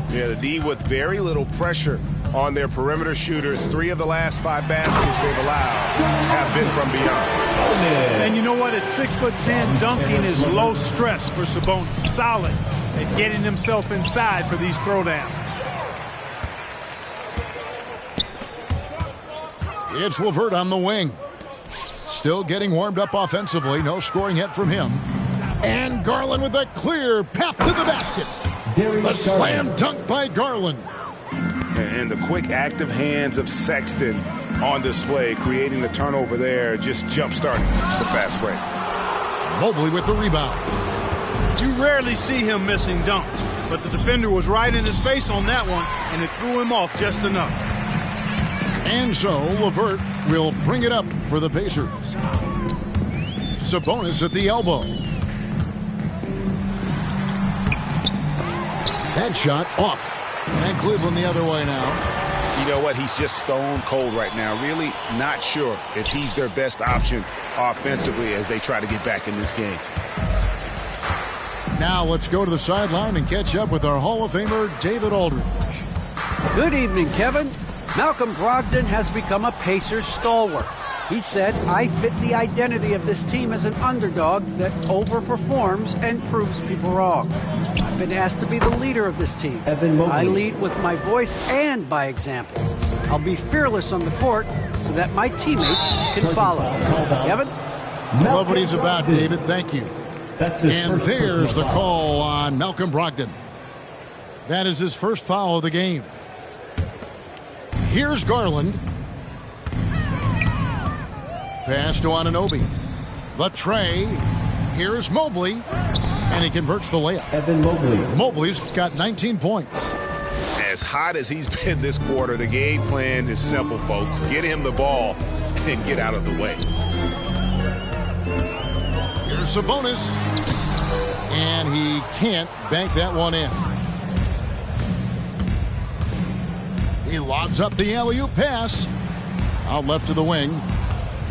Yeah, the D with very little pressure on their perimeter shooters. 3 of the last 5 baskets they've allowed have been from beyond. And you know what? At 6'10", dunking is low stress for Sabonis. Solid at getting himself inside for these throwdowns. It's LeVert on the wing. Still getting warmed up offensively. No scoring yet from him. And Garland with a clear path to the basket. The slam dunk by Garland. And the quick active hands of Sexton on display, creating the turnover there, just jump-starting the fast break. Mobley with the rebound. You rarely see him missing dunks, but the defender was right in his face on that one, and it threw him off just enough. And so LeVert will bring it up for the Pacers. Sabonis at the elbow. That shot off. And Cleveland the other way now. You know what? He's just stone cold right now. Really not sure if he's their best option offensively as they try to get back in this game. Now let's go to the sideline and catch up with our Hall of Famer, David Aldridge. Good evening, Kevin. Malcolm Brogdon has become a Pacers stalwart. He said, I fit the identity of this team as an underdog that overperforms and proves people wrong. I've been asked to be the leader of this team. I lead with my voice and by example. I'll be fearless on the court so that my teammates can follow. Kevin? Love what he's about, David. Thank you. And there's the call on Malcolm Brogdon. That is his first foul of the game. Here's Garland. Pass to Anunoby. The tray. Here's Mobley. And he converts the layup. Evan Mobley. Mobley's got 19 points. As hot as he's been this quarter, the game plan is simple, folks. Get him the ball and get out of the way. Here's Sabonis. And he can't bank that one in. He lobs up the alley-oop pass. Out left to the wing.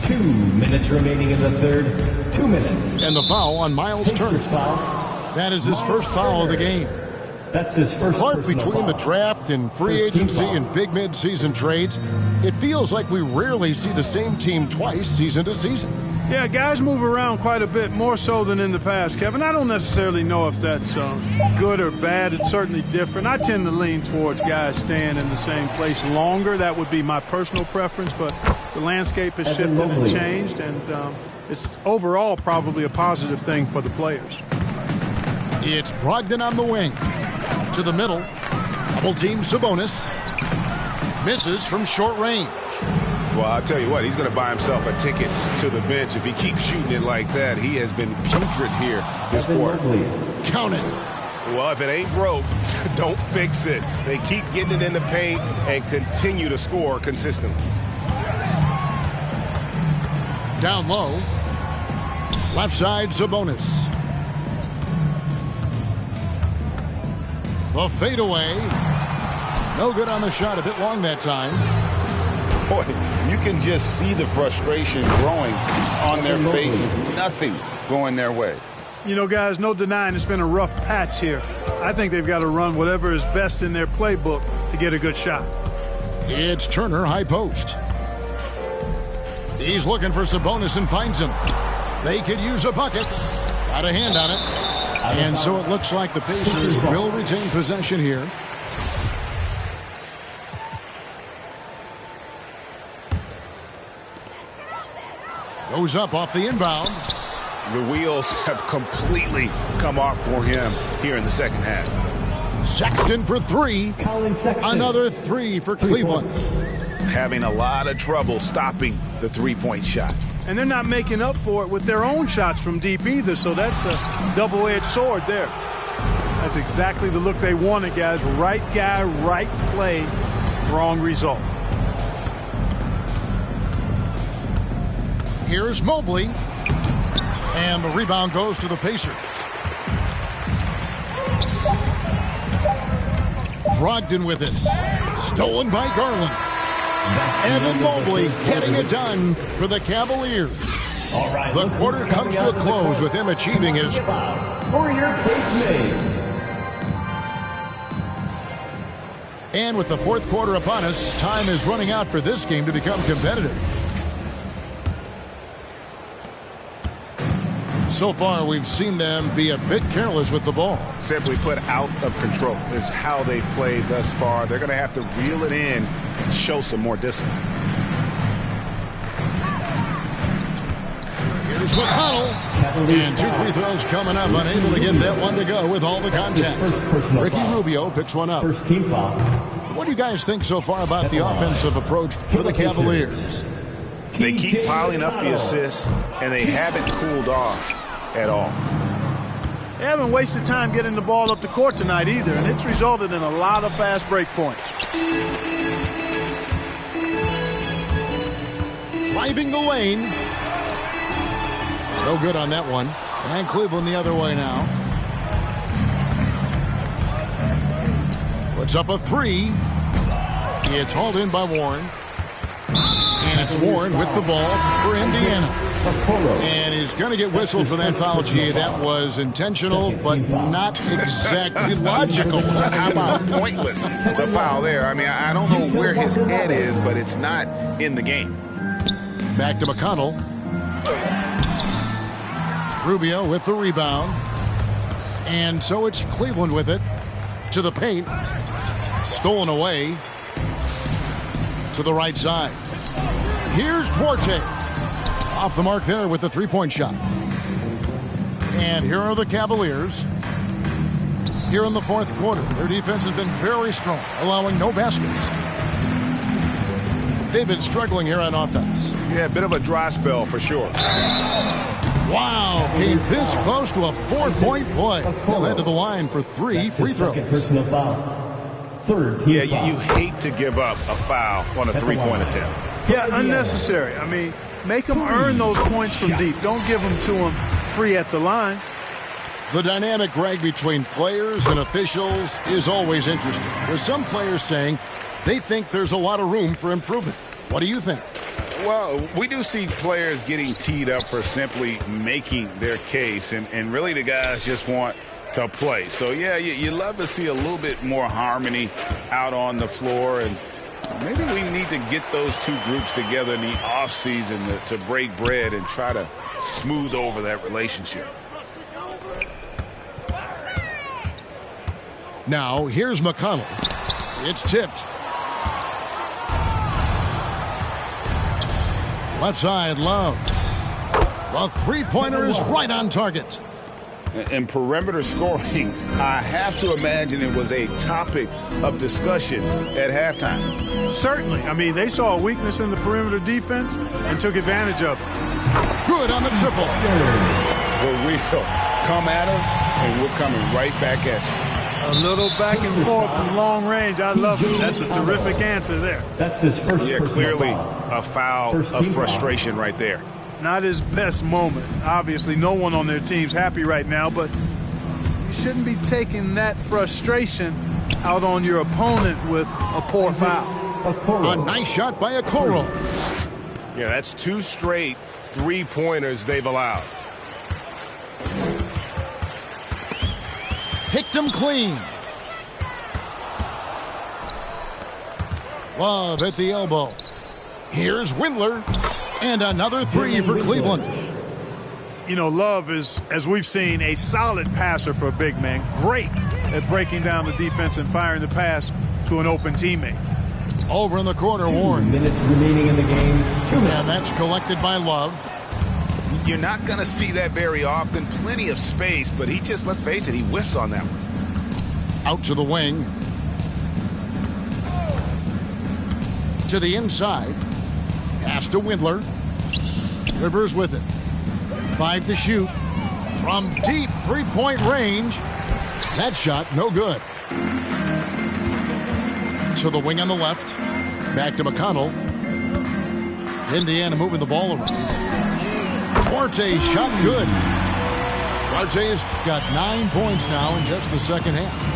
2 minutes remaining in the third. 2 minutes. And the foul on Miles Turner. That is his first foul of the game. That's his first. Clark, between the draft and free agency and big mid-season trades, it feels like we rarely see the same team twice season to season. Yeah, guys move around quite a bit, more so than in the past, Kevin. I don't necessarily know if that's good or bad. It's certainly different. I tend to lean towards guys staying in the same place longer. That would be my personal preference, but the landscape has shifted and changed, and it's overall probably a positive thing for the players. It's Brogdon on the wing. To the middle. Double team Sabonis. Misses from short range. Well, I'll tell you what, he's going to buy himself a ticket to the bench if he keeps shooting it like that. He has been putrid here this quarter. Count it. Well, if it ain't broke, don't fix it. They keep getting it in the paint and continue to score consistently. Down low. Left side, Sabonis. The fadeaway. No good on the shot. A bit long that time. Boy, you can just see the frustration growing on their faces. Nothing going their way. You know, guys, no denying it's been a rough patch here. I think they've got to run whatever is best in their playbook to get a good shot. It's Turner, high post. He's looking for Sabonis and finds him. They could use a bucket. Got a hand on it. And so it looks like the Pacers will retain possession here. Goes up off the inbound. The wheels have completely come off for him here in the second half. Sexton for three. Another three for Cleveland. Having a lot of trouble stopping the three-point shot. And they're not making up for it with their own shots from deep either, so that's a double-edged sword there. That's exactly the look they wanted, guys. Right guy, right play, wrong result. Here's Mobley. And the rebound goes to the Pacers. Brogdon with it. Stolen by Garland. Evan Mobley getting it done for the Cavaliers. All right, the quarter comes to a close with him achieving his for your placemate. And with the fourth quarter upon us, time is running out for this game to become competitive. So far, we've seen them be a bit careless with the ball. Simply put, out of control is how they've played thus far. They're going to have to reel it in and show some more discipline. Here's McConnell. And 2 free throws coming up. Unable to get that one to go with all the contact. Ricky Rubio picks one up. First team foul. What do you guys think so far about the offensive approach for the Cavaliers? They keep piling up the assists, and they haven't cooled off at all. They haven't wasted time getting the ball up the court tonight either, and it's resulted in a lot of fast break points. Driving the lane. No good on that one. And Cleveland the other way now. Puts up a three. It's hauled in by Warren. And it's Warren with the ball for Indiana. And he's going to get whistled for that foul, G. That was intentional, but not exactly logical. How about pointless to foul there? I mean, I don't know where his head is, but it's not in the game. Back to McConnell. Rubio with the rebound. And so it's Cleveland with it. To the paint. Stolen away. To the right side. Here's Duarte. Off the mark there with the three-point shot. And here are the Cavaliers. Here in the fourth quarter, their defense has been very strong, allowing no baskets. They've been struggling here on offense. Yeah, a bit of a dry spell for sure. Wow, came this close to a 4-point play. He'll head to the line for 3 free throws. Personal foul. Third team foul. You hate to give up a foul on a three-point attempt. Yeah, unnecessary. I mean, make them earn those points from deep. Don't give them to them free at the line. The dynamic, Greg, between players and officials is always interesting. There's some players saying they think there's a lot of room for improvement. What do you think? Well, we do see players getting teed up for simply making their case, and really the guys just want to play. So, yeah, you love to see a little bit more harmony out on the floor, and maybe we need to get those two groups together in the offseason to break bread and try to smooth over that relationship. Now, here's McConnell. It's tipped. Left side, Love. The three-pointer is right on target. And perimeter scoring, I have to imagine it was a topic of discussion at halftime. Certainly. I mean, they saw a weakness in the perimeter defense and took advantage of it. Good on the triple. For real. Come at us, and we're coming right back at you. A little back and forth from long range. I love it. That's a terrific answer there. That's his first. Yeah, clearly a foul of frustration right there. Not his best moment. Obviously, no one on their team's happy right now, but you shouldn't be taking that frustration out on your opponent with a poor foul. A nice shot by Okoro. Yeah, that's 2 straight three-pointers they've allowed. Picked him clean. Love at the elbow. Here's Windler. And another 3 for Cleveland. You know, Love is, as we've seen, a solid passer for a big man. Great at breaking down the defense and firing the pass to an open teammate. Over in the corner, Warren. 2 minutes remaining in the game. 2 minutes. And that's collected by Love. You're not going to see that very often. Plenty of space, but he just, let's face it, he whiffs on that one. Out to the wing. To the inside. Pass to Windler. Rivers with it. 5 to shoot. From deep three-point range. That shot, no good. To the wing on the left. Back to McConnell. Indiana moving the ball around. Duarte shot good. Duarte's got 9 points now in just the second half.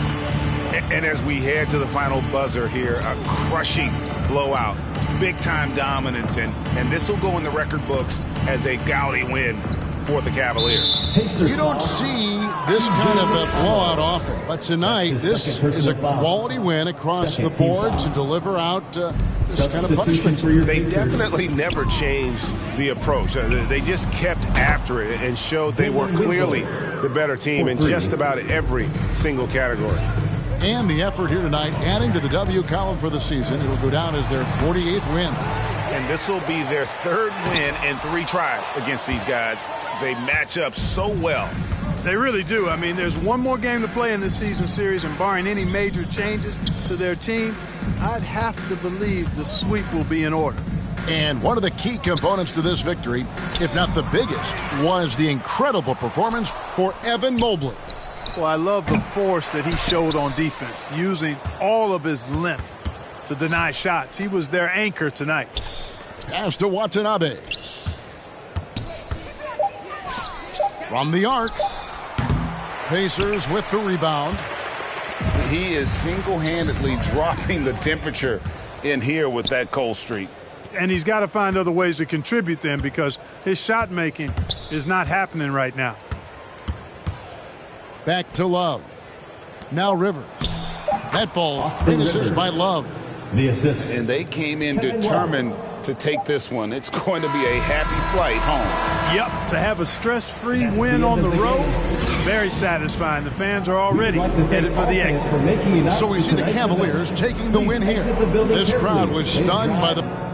And as we head to the final buzzer here, a crushing blowout. Big-time dominance, and this will go in the record books as a gaudy win for the Cavaliers. You don't see this kind of a blowout often, but tonight this is a quality win across the board to deliver out this kind of punishment. They definitely never changed the approach. They just kept after it and showed they were clearly the better team in just about every single category. And the effort here tonight, adding to the W column for the season. It'll go down as their 48th win. And this will be their 3rd win in 3 tries against these guys. They match up so well. They really do. I mean, there's one more game to play in this season series, and barring any major changes to their team, I'd have to believe the sweep will be in order. And one of the key components to this victory, if not the biggest, was the incredible performance for Evan Mobley. Well, I love the force that he showed on defense, using all of his length to deny shots. He was their anchor tonight. Pass to Watanabe. From the arc. Pacers with the rebound. He is single-handedly dropping the temperature in here with that cold streak. And he's got to find other ways to contribute then, because his shot making is not happening right now. Back to Love. Now Rivers. That falls. Finishes by Love. The assist. And they came in determined to take this one. It's going to be a happy flight home. Yep, to have a stress-free win on the road, very satisfying. The fans are already headed for the exit. So we see the Cavaliers taking the win here. This crowd was stunned by the...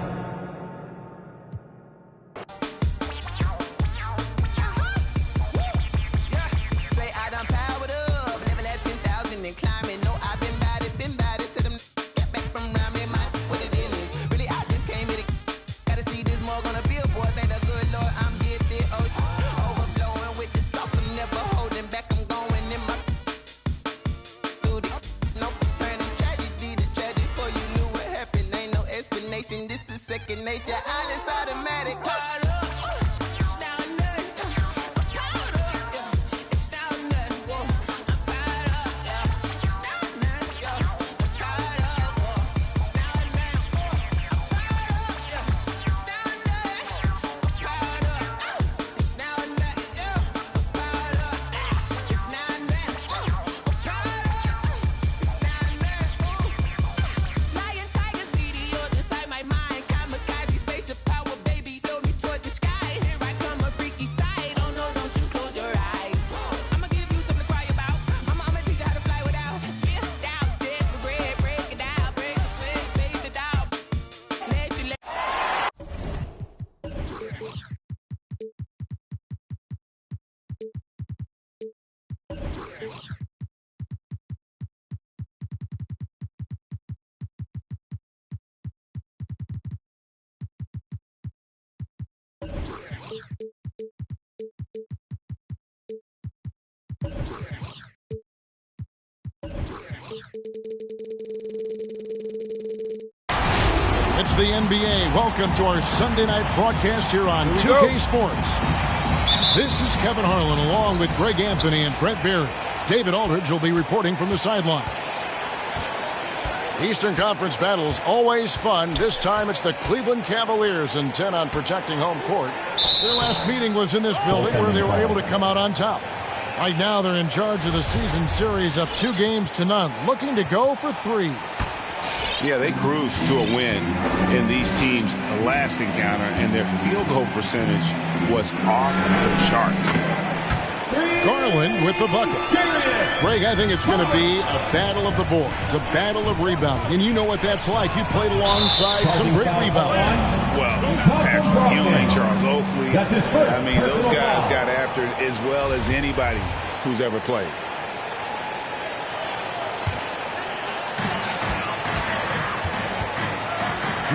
This is second nature, all is automatic. It's the NBA. Welcome to our Sunday night broadcast here on 2K Sports. This is Kevin Harlan along with Greg Anthony and Brett Berry. David Aldridge will be reporting from the sidelines. Eastern Conference battles always fun. This time it's the Cleveland Cavaliers intent on protecting home court. Their last meeting was in this building where they were able to come out on top. Right now they're in charge of the season series up 2-0, looking to go for 3. Yeah, they cruised to a win in these teams' last encounter, and their field goal percentage was off the charts. Garland with the bucket. Greg, I think it's going to be a battle of the boards, a battle of rebounding. And you know what that's like. You played alongside some great rebounders. Well, Patrick Ewing, Charles Oakley. I mean, those guys got after it as well as anybody who's ever played.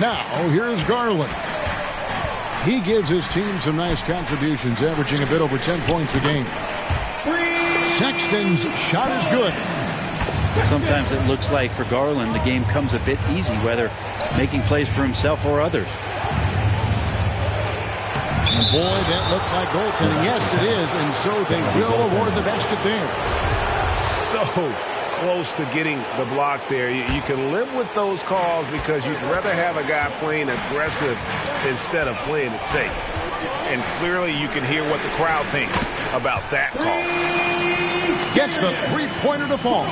Now, here's Garland. He gives his team some nice contributions, averaging a bit over 10 points a game. Sexton's shot is good. Sometimes it looks like for Garland the game comes a bit easy, whether making plays for himself or others. And boy, that looked like goaltending. Yes, it is, and so they will award the basket there. So close to getting the block there. You can live with those calls because you'd rather have a guy playing aggressive instead of playing it safe. And clearly you can hear what the crowd thinks about that call. Gets the three-pointer to fall.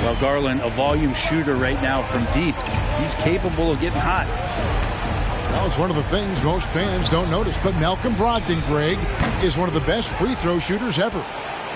Well, Garland, a volume shooter right now from deep. He's capable of getting hot. Well, it's one of the things most fans don't notice, but Malcolm Brogdon, Greg, is one of the best free throw shooters ever.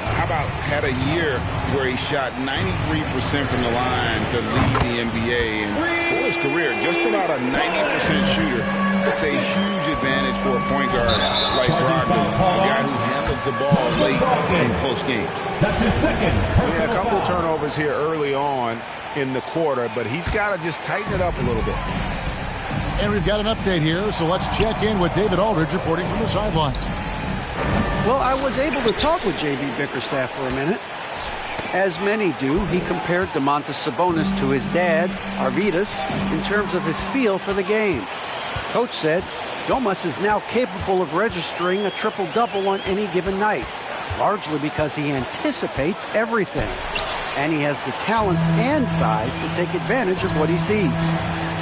How about had a year where he shot 93% from the line to lead the NBA, and for his career, just about a 90% shooter. It's a huge advantage for a point guard like Brogdon, a guy who handles the ball late in close games. That's his second. Yeah, a couple of turnovers here early on in the quarter, but he's got to just tighten it up a little bit. And we've got an update here, so let's check in with David Aldridge reporting from the sideline. Well, I was able to talk with J.B. Bickerstaff for a minute. As many do, he compared Domantas Sabonis to his dad, Arvydas, in terms of his feel for the game. Coach said Domas is now capable of registering a triple-double on any given night, largely because he anticipates everything. And he has the talent and size to take advantage of what he sees.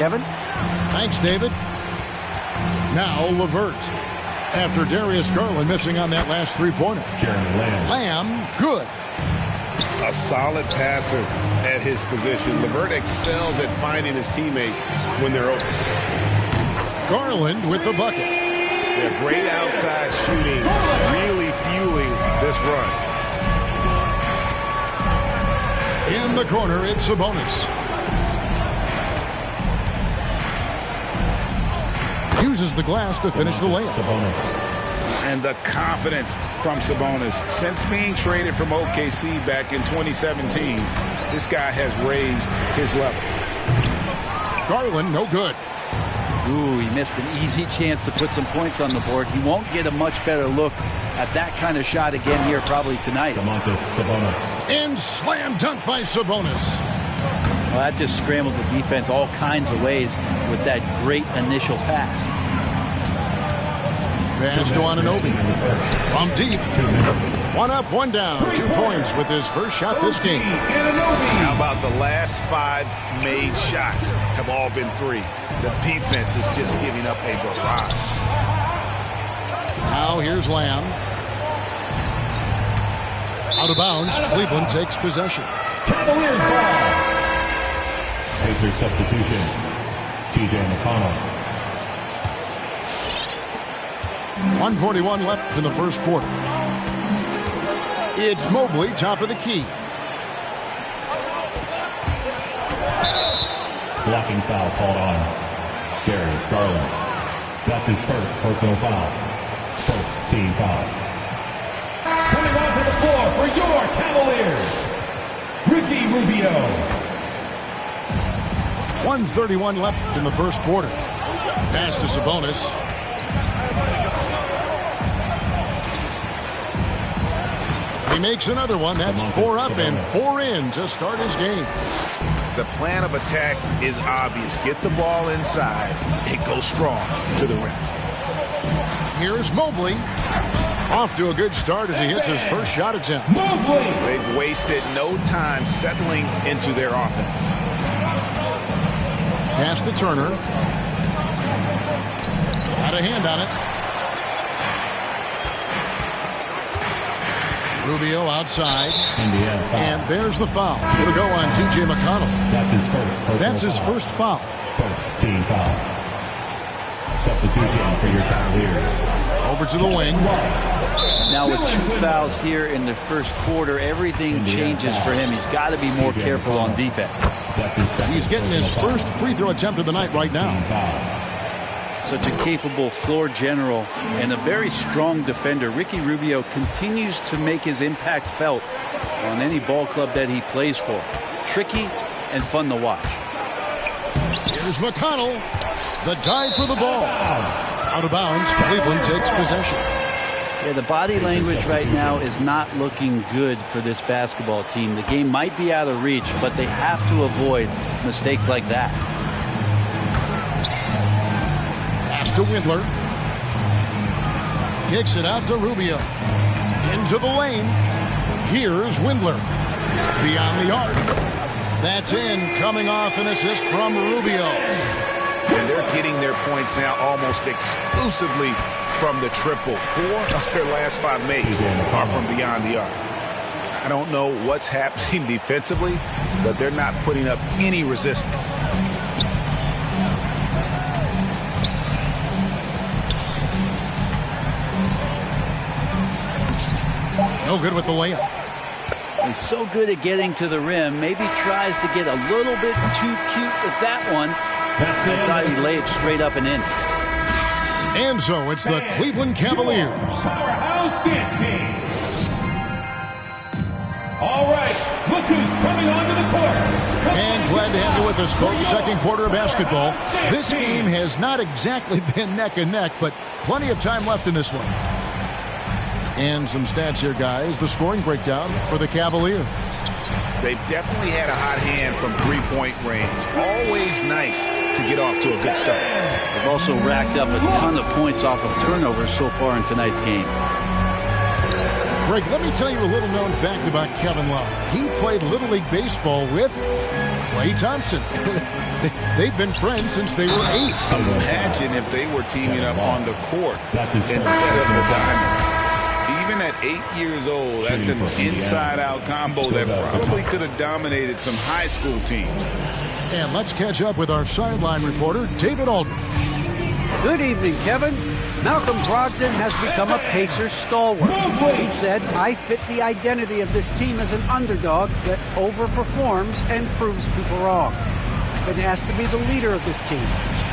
Kevin? Thanks, David. Now LeVert. After Darius Garland missing on that last three-pointer. Jeremy Lamb, good. A solid passer at his position. LeVert excels at finding his teammates when they're open. Garland with the bucket. They're great outside shooting, really fueling this run. In the corner, it's Sabonis. Uses the glass to finish the layup. And the confidence from Sabonis. Since being traded from OKC back in 2017, this guy has raised his level. Garland, no good. Ooh, he missed an easy chance to put some points on the board. He won't get a much better look at that kind of shot again here probably tonight. And slam dunk by Sabonis. Well, that just scrambled the defense all kinds of ways with that great initial pass. Pass to Anunoby. From deep. 1 up, 1 down. 2 points with his first shot this game. How about the last 5 made shots have all been threes? The defense is just giving up a barrage. Now here's Lamb. Out of bounds. Cleveland takes possession. Cavaliers ball. Pacers substitution. T.J. McConnell. 1:41 left in the first quarter. It's Mobley, top of the key. Blocking foul called on Darius Garland. That's his first personal foul. First team foul. Coming onto the floor for your Cavaliers, Ricky Rubio. 1:31 left in the first quarter. Pass to Sabonis. He makes another one. That's 4 up and 4 in to start his game. The plan of attack is obvious. Get the ball inside and go strong to the rim. Here's Mobley. Off to a good start as he hits his first shot attempt. They've wasted no time settling into their offense. Pass to Turner. Got a hand on it. Rubio outside. And there's the foul. It'll go on T.J. McConnell. That's his first foul. First team foul. Substitution for your Cavaliers. Over to the wing. Now with 2 fouls here in the first quarter, everything changes for him. He's got to be more careful on defense. He's getting his first free throw attempt of the night right now. Such a capable floor general and a very strong defender. Ricky Rubio continues to make his impact felt on any ball club that he plays for. Tricky and fun to watch. Here's McConnell. The dive for the ball. Out of bounds. Cleveland takes possession. Yeah, the body language right now is not looking good for this basketball team. The game might be out of reach, but they have to avoid mistakes like that. Pass to Windler. Kicks it out to Rubio. Into the lane. Here's Windler. Beyond the arc. That's in. Coming off an assist from Rubio. And they're getting their points now almost exclusively from the triple. 4 of their last 5 makes are from beyond the arc. I don't know what's happening defensively, but they're not putting up any resistance. No good with the layup. He's so good at getting to the rim. Maybe tries to get a little bit too cute with that one. I thought he'd lay it straight up and in. And so it's the Cleveland Cavaliers. Powerhouse dance team. All right, look who's coming onto the court. And glad to have you with us, folks. Second quarter of basketball. This game has not exactly been neck and neck, but plenty of time left in this one. And some stats here, guys. The scoring breakdown for the Cavaliers. They've definitely had a hot hand from three-point range. Always nice to get off to a good start. They've also racked up a ton of points off of turnovers so far in tonight's game. Greg, let me tell you a little known fact about Kevin Love. He played Little League Baseball with Klay Thompson. They've been friends since they were 8. Imagine if they were teaming up on the court instead of the diamond. Even at 8 years old, that's an inside-out combo that probably could have dominated some high school teams. And let's catch up with our sideline reporter, David Aldridge. Good evening, Kevin. Malcolm Brogdon has become a Pacers stalwart. He said, "I fit the identity of this team as an underdog that overperforms and proves people wrong. I've been asked to be the leader of this team.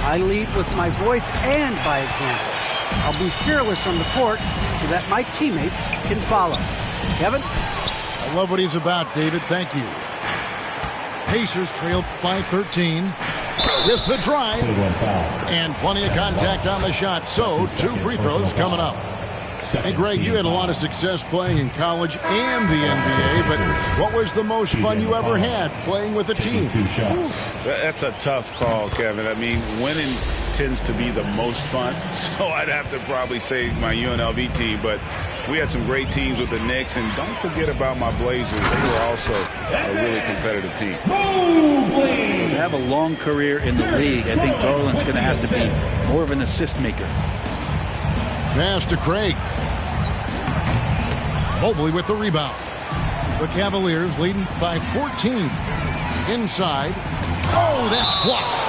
I lead with my voice and by example. I'll be fearless on the court so that my teammates can follow." Kevin? I love what he's about, David. Thank you. Pacers trailed by 13 with the drive. And plenty of contact on the shot. So, 2 free throws coming up. Hey, Greg, you had a lot of success playing in college and the NBA, but what was the most fun you ever had playing with a team? That's a tough call, Kevin. I mean, winning tends to be the most fun, so I'd have to probably say my UNLV team, but we had some great teams with the Knicks, and don't forget about my Blazers. They were also a really competitive team. To have a long career in the league, I think Garland's going to have to be more of an assist maker. Pass to Craig. Mobley with the rebound. The Cavaliers leading by 14. Inside. Oh, that's blocked.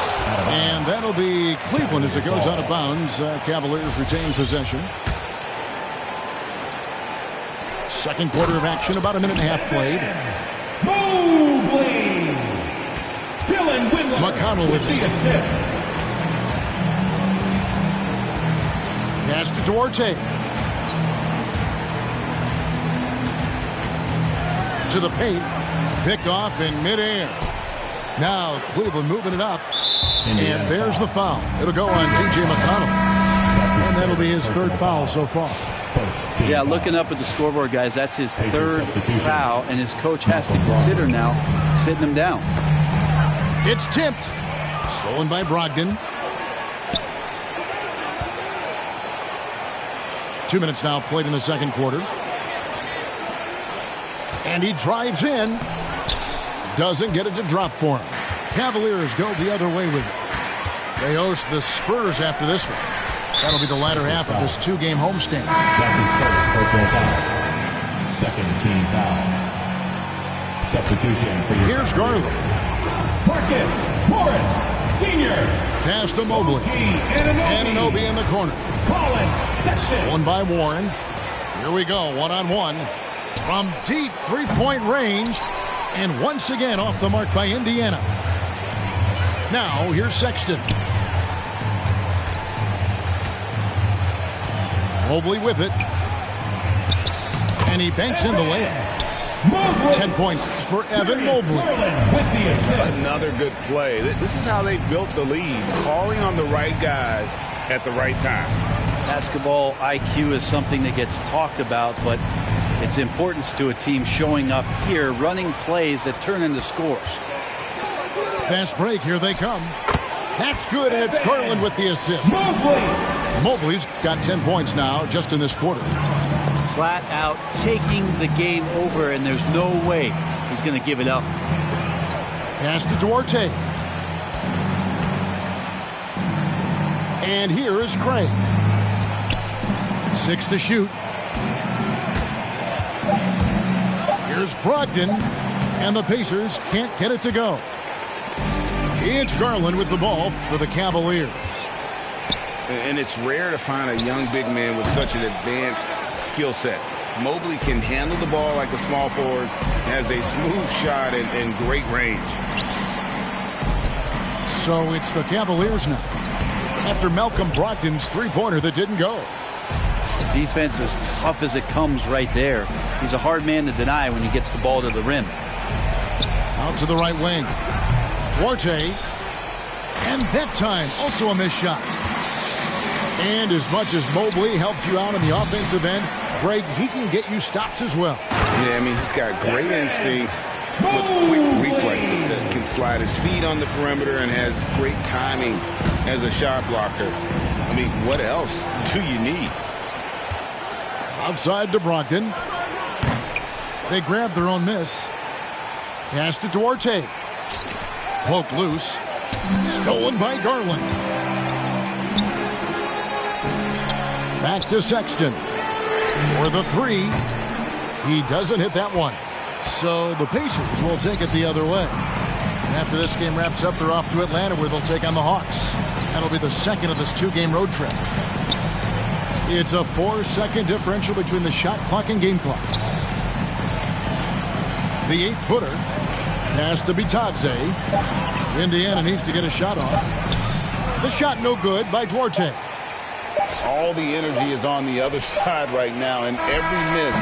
And that'll be Cleveland as it goes out of bounds. Cavaliers retain possession. Second quarter of action, about a minute and a half played. Mobley. Dylan Windler. McConnell with the assist. Pass to Duarte. To the paint. Picked off in midair. Now Cleveland moving it up. And there's the foul. It'll go on T.J. McConnell. And that'll be his 3rd foul so far. Yeah, looking up at the scoreboard, guys, that's his 3rd foul, and his coach has to consider now sitting him down. It's tipped. Stolen by Brogdon. 2 minutes now played in the second quarter. And he drives in. Doesn't get it to drop for him. Cavaliers go the other way with it. They host the Spurs after this one. That'll be the latter half of this 2-game homestand. That's his first personal foul. Second team foul. Substitution for your Here's Garland. Marcus Morris, Sr. Pass to Mobley. Anunoby in the corner. One by Warren. Here we go, one-on-one. From deep three-point range. And once again off the mark by Indiana. Now, here's Sexton. Mobley with it. And he banks in the layup. 10 points for Evan Mobley. Another good play. This is how they built the lead. Calling on the right guys at the right time. Basketball IQ is something that gets talked about, but its importance to a team showing up here, running plays that turn into scores. Fast break, here they come. That's good, and it's Garland with the assist. Mobley's got 10 points now just in this quarter. Flat out taking the game over, and there's no way he's going to give it up. Pass to Duarte. And here is Craig. 6 to shoot. Here's Brogdon, and the Pacers can't get it to go. It's Garland with the ball for the Cavaliers. And it's rare to find a young big man with such an advanced skill set. Mobley can handle the ball like a small forward, has a smooth shot and great range. So it's the Cavaliers now, after Malcolm Brogdon's three-pointer that didn't go. Defense as tough as it comes right there. He's a hard man to deny when he gets the ball to the rim. Out to the right wing. Duarte. And that time, also a missed shot. And as much as Mobley helps you out on the offensive end, Greg, he can get you stops as well. Yeah, I mean, he's got great instincts with quick reflexes that can slide his feet on the perimeter and has great timing as a shot blocker. I mean, what else do you need? Outside to Brogdon. They grab their own miss. Pass to Duarte. Poked loose. Stolen by Garland. Back to Sexton. For the three. He doesn't hit that one. So the Pacers will take it the other way. And after this game wraps up, they're off to Atlanta where they'll take on the Hawks. That'll be the second of this 2-game road trip. It's a 4-second differential between the shot clock and game clock. The 8-footer. Pass to Bitadze. Indiana needs to get a shot off. The shot no good by Duarte. All the energy is on the other side right now, and every miss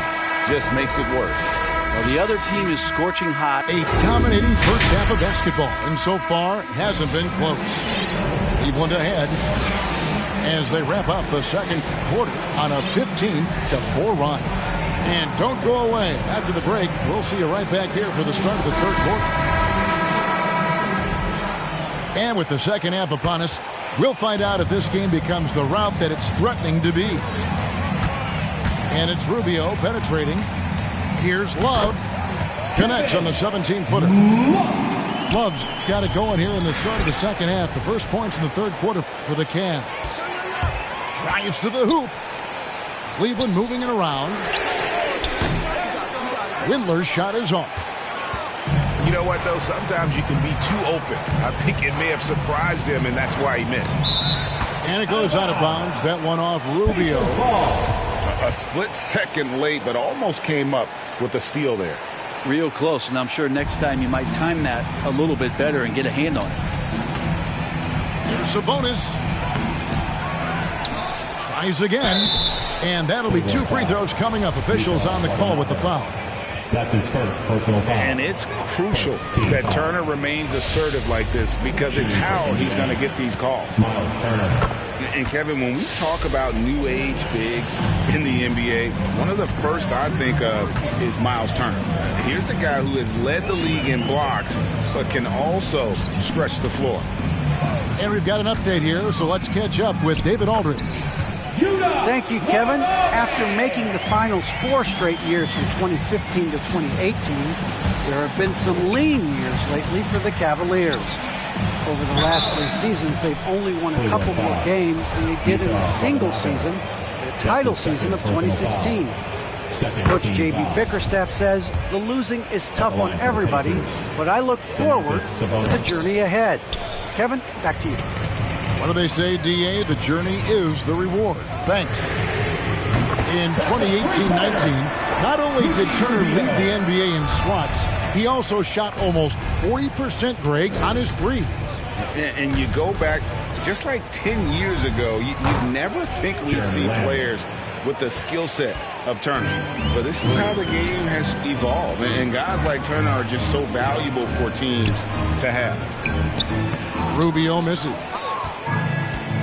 just makes it worse. Well, the other team is scorching hot. A dominating first half of basketball, and so far hasn't been close. Cleveland ahead as they wrap up the second quarter on a 15-4 run. And don't go away. After the break, we'll see you right back here for the start of the third quarter. And with the second half upon us, we'll find out if this game becomes the route that it's threatening to be. And it's Rubio penetrating. Here's Love. Connects on the 17-footer. Love's got it going here in the start of the second half. The first points in the third quarter for the Cavs. Drives to the hoop. Cleveland moving it around. Windler's shot is off. You know what, though? Sometimes you can be too open. I think it may have surprised him, and that's why he missed. And it goes out of bounds. That one off Rubio. A split second late, but almost came up with a steal there. Real close, and I'm sure next time you might time that a little bit better and get a hand on it. Here's Sabonis. Tries again. And that'll be 2 free throws coming up. Officials on the call with the foul. That's his first personal foul. And it's crucial that Turner remains assertive like this because it's how he's going to get these calls. Miles Turner. And Kevin, when we talk about new age bigs in the NBA, one of the first I think of is Miles Turner. Here's a guy who has led the league in blocks, but can also stretch the floor. And we've got an update here, so let's catch up with David Aldridge. Thank you, Kevin. After making the finals 4 straight years from 2015 to 2018, there have been some lean years lately for the Cavaliers. Over the last 3 seasons, they've only won a couple more games than they did in a single season, the title season of 2016. Coach J.B. Bickerstaff says the losing is tough on everybody, but I look forward to the journey ahead. Kevin, back to you. What do they say, D.A.? The journey is the reward. Thanks. In 2018-19, not only did Turner lead the NBA in swats, he also shot almost 40%, Greg, on his threes. And you go back just like 10 years ago, you'd never think we'd see players with the skill set of Turner. But this is how the game has evolved. And guys like Turner are just so valuable for teams to have. Rubio misses.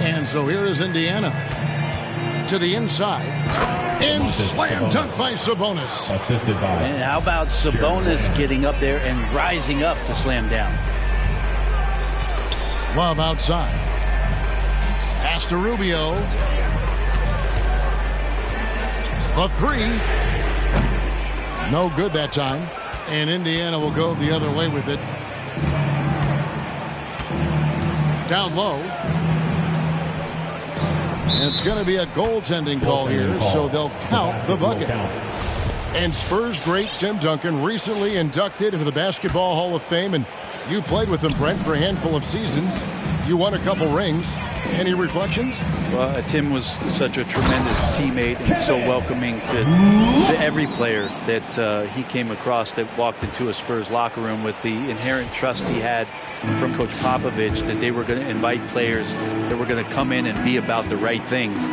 And so here is Indiana to the inside. And slam dunk by Sabonis. Assisted by. And how about Sabonis getting up there and rising up to slam down? Love outside. Pass to Rubio. The 3. No good that time. And Indiana will go the other way with it. Down low. It's going to be a goaltending call here, so they'll count the bucket. And Spurs great Tim Duncan recently inducted into the Basketball Hall of Fame, and you played with him, Brent, for a handful of seasons. You won a couple rings. Any reflections? Well, Tim was such a tremendous teammate and so welcoming to every player that he came across that walked into a Spurs locker room with the inherent trust he had from Coach Popovich that they were going to invite players that were going to come in and be about the right things.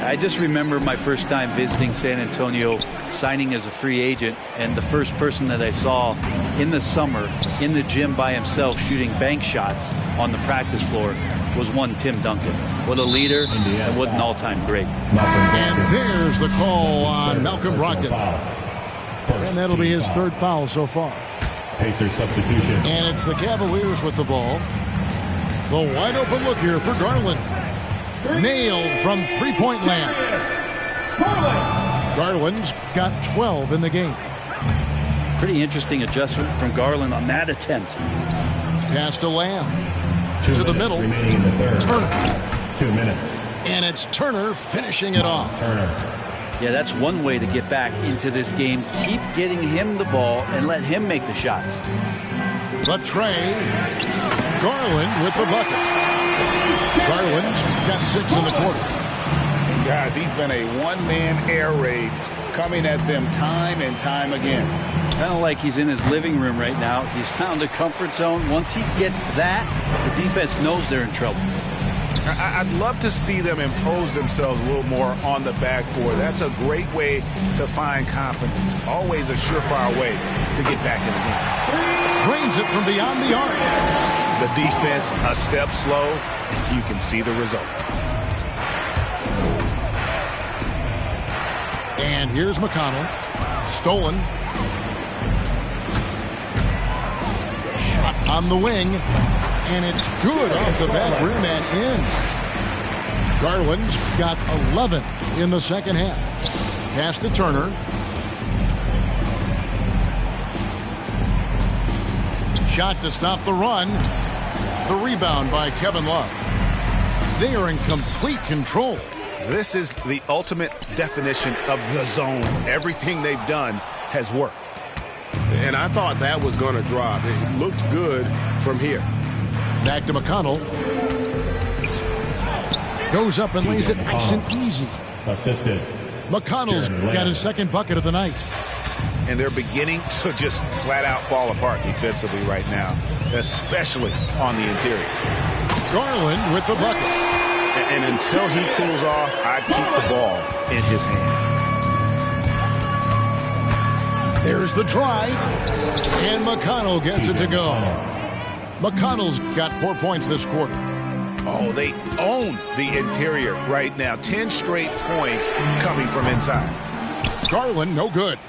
I just remember my first time visiting San Antonio, signing as a free agent, and the first person that I saw in the summer in the gym by himself shooting bank shots on the practice floor was one Tim Duncan. What a leader and what an all-time great. And there's the call on Malcolm Brogdon. And that'll be his 3rd foul so far. Pacers substitution. And it's the Cavaliers with the ball. The wide open look here for Garland. Nailed from 3-point land. Garland's got 12 in the game. Pretty interesting adjustment from Garland on that attempt. Pass to Lamb. To the middle. Remaining in the third. Turner. 2 minutes. And it's Turner finishing it off. Turner. Yeah, that's one way to get back into this game. Keep getting him the ball and let him make the shots. The tray. Garland with the bucket. Garland got 6 in the quarter. Guys, he's been a one-man air raid coming at them time and time again. Kind of like he's in his living room right now. He's found a comfort zone. Once he gets that, the defense knows they're in trouble. I'd love to see them impose themselves a little more on the backboard. That's a great way to find confidence. Always a surefire way to get back in the game. Drains it from beyond the arc. The defense a step slow, and you can see the result. And here's McConnell. Stolen. Shot on the wing. And it's good off the back rim and in. Garland's got 11 in the second half. Pass to Turner. Shot to stop the run. The rebound by Kevin Love. They are in complete control. This is the ultimate definition of the zone. Everything they've done has worked. And I thought that was going to drop. It looked good from here. Back to McConnell. Goes up and lays it nice and easy. Assisted. McConnell's got his second bucket of the night. And they're beginning to just flat out fall apart defensively right now, especially on the interior. Garland with the bucket. And until he cools off, I'd keep the ball in his hand. There's the drive. And McConnell gets it to go. McConnell's got 4 points this quarter. Oh, they own the interior right now. 10 straight points coming from inside. Garland, no good.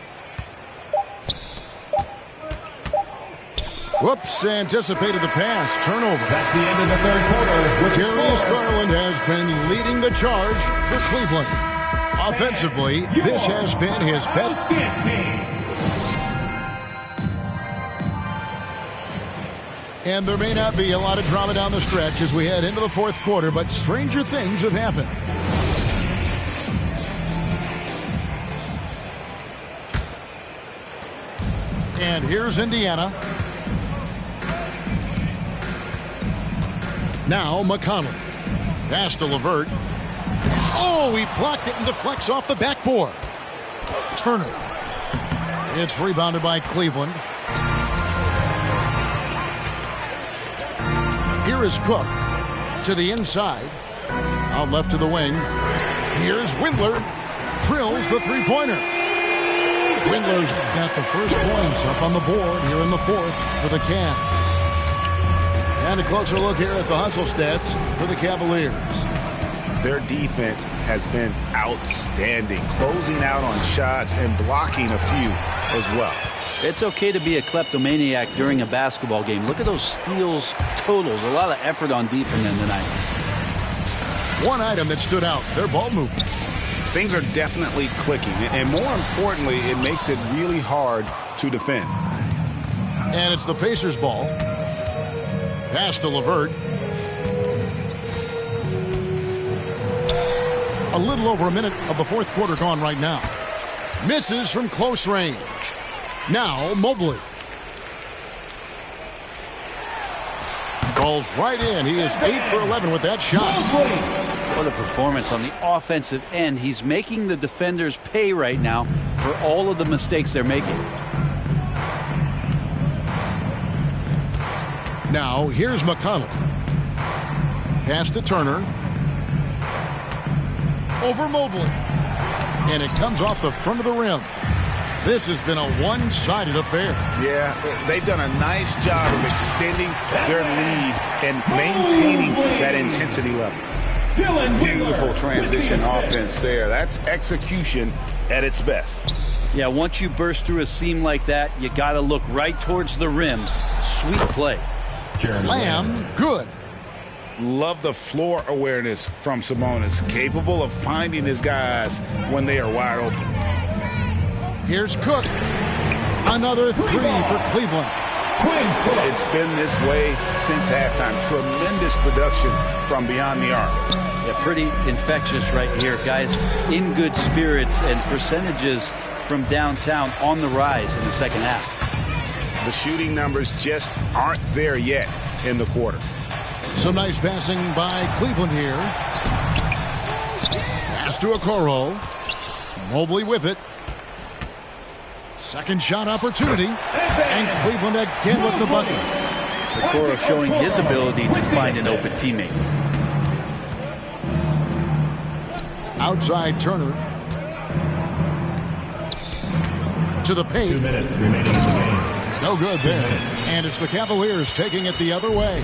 Whoops, anticipated the pass. Turnover. That's the end of the third quarter. Darius Garland has been leading the charge for Cleveland. Offensively, this has been his best team. And there may not be a lot of drama down the stretch as we head into the fourth quarter, but stranger things have happened. And here's Indiana. Now McConnell. Pass to LeVert. Oh, he blocked it and deflects off the backboard. Turner. It's rebounded by Cleveland. Here is Cook to the inside. Out left to the wing. Here's Windler. Drills the three-pointer. Windler's got the first points up on the board here in the fourth for the Cavs. And a closer look here at the hustle stats for the Cavaliers. Their defense has been outstanding, closing out on shots and blocking a few as well. It's okay to be a kleptomaniac during a basketball game. Look at those steals totals. A lot of effort on D from them tonight. One item that stood out, their ball movement. Things are definitely clicking, and more importantly, it makes it really hard to defend. And it's the Pacers' ball. Pass to LeVert. A little over a minute of the fourth quarter gone right now. Misses from close range. Now Mobley. Goes right in. He is 8 for 11 with that shot. What a performance on the offensive end. He's making the defenders pay right now for all of the mistakes they're making. Now here's McConnell. Pass to Turner. Over Mobley. And it comes off the front of the rim. This has been a one-sided affair. Yeah, they've done a nice job of extending their lead and maintaining that intensity level. Beautiful transition offense there. That's execution at its best. Yeah, once you burst through a seam like that, you got to look right towards the rim. Sweet play. Lamb, good. Love the floor awareness from Sabonis, capable of finding his guys when they are wide open. Here's Cook. Another three for Cleveland. It's been this way since halftime. Tremendous production from beyond the arc. Yeah, pretty infectious right here, guys. In good spirits, and percentages from downtown on the rise in the second half. The shooting numbers just aren't there yet in the quarter. Some nice passing by Cleveland here. Pass to Okoro. Mobley with it. Second shot opportunity. And Cleveland again with the bucket. Okoro showing his ability to find an open teammate. Outside Turner. To the paint. 2 minutes remaining in the game. No good there. And it's the Cavaliers taking it the other way.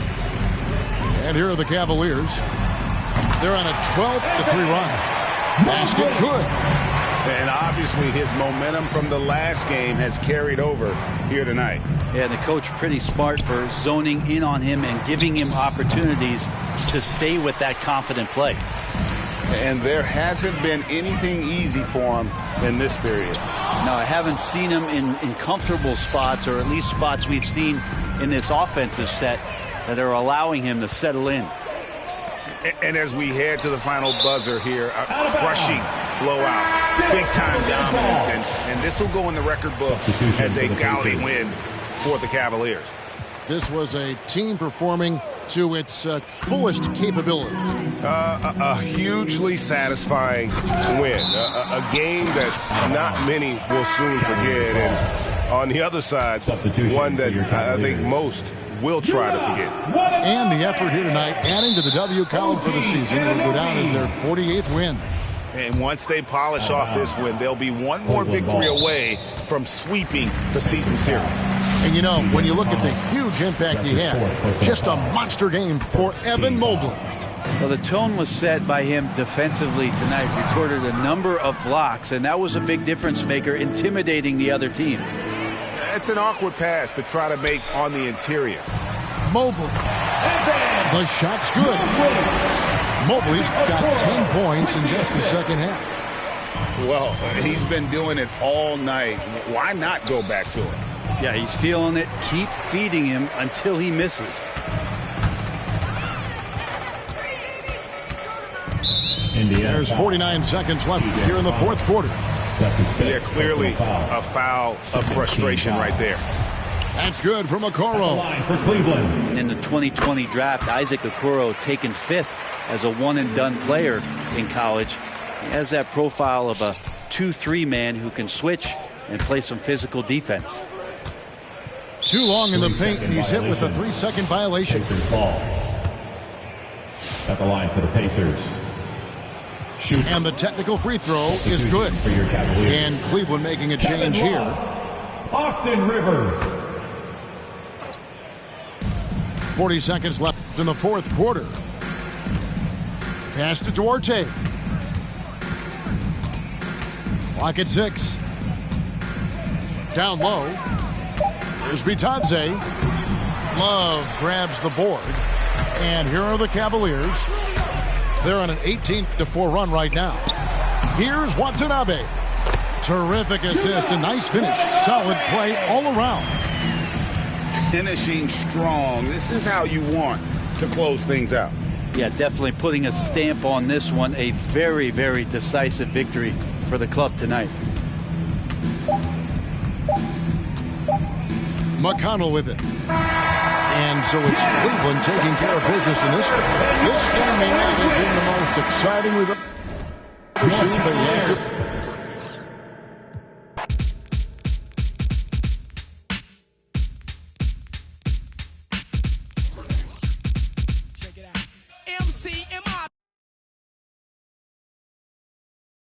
And here are the Cavaliers. They're on a 12-3 run. Basket good. And obviously his momentum from the last game has carried over here tonight. Yeah, the coach pretty smart for zoning in on him and giving him opportunities to stay with that confident play. And there hasn't been anything easy for him in this period. No, I haven't seen him in comfortable spots, or at least spots we've seen in this offensive set that are allowing him to settle in. And as we head to the final buzzer here, a crushing blowout, big-time dominance, and this will go in the record books as a gaudy win for the Cavaliers. This was a team performing to its fullest capability. A hugely satisfying win, a game that not many will soon forget, and on the other side, one that I think most will try to forget. And the effort here tonight, adding to the W column for the season, will go down as their 48th win. And once they polish off this win, they'll be one more victory away from sweeping the season series. And you know, when you look at the huge impact he had, just a monster game for Evan Mobley. Well, the tone was set by him defensively tonight. Recorded a number of blocks, and that was a big difference maker, intimidating the other team. It's an awkward pass to try to make on the interior. Mobley. The shot's good. Mobley's got 10 points in just the second half. Well, he's been doing it all night. Why not go back to it? Yeah, he's feeling it. Keep feeding him until he misses. There's 49 seconds left here in the fourth quarter. Yeah, clearly a foul of frustration right there. That's good from Okoro. For Cleveland. And in the 2020 draft, Isaac Okoro taken 5th as a one-and-done player in college. He has that profile of a 2-3 man who can switch and play some physical defense. Too long in the paint, and he's hit with a 3-second violation. Pacers ball. At the line for the Pacers. Shoot. And the technical free throw is good. And Cleveland making a change here. Austin Rivers. 40 seconds left in the fourth quarter. Pass to Duarte. Clock at 6. Down low. Here's Bitadze. Love grabs the board. And here are the Cavaliers. They're on an 18-4 run right now. Here's Watanabe. Terrific assist, a nice finish. Solid play all around. Finishing strong. This is how you want to close things out. Yeah, definitely putting a stamp on this one. A very, very decisive victory for the club tonight. McConnell with it. And so it's Cleveland taking care of business in this one. This game may not have been the most exciting we've ever seen, but you have to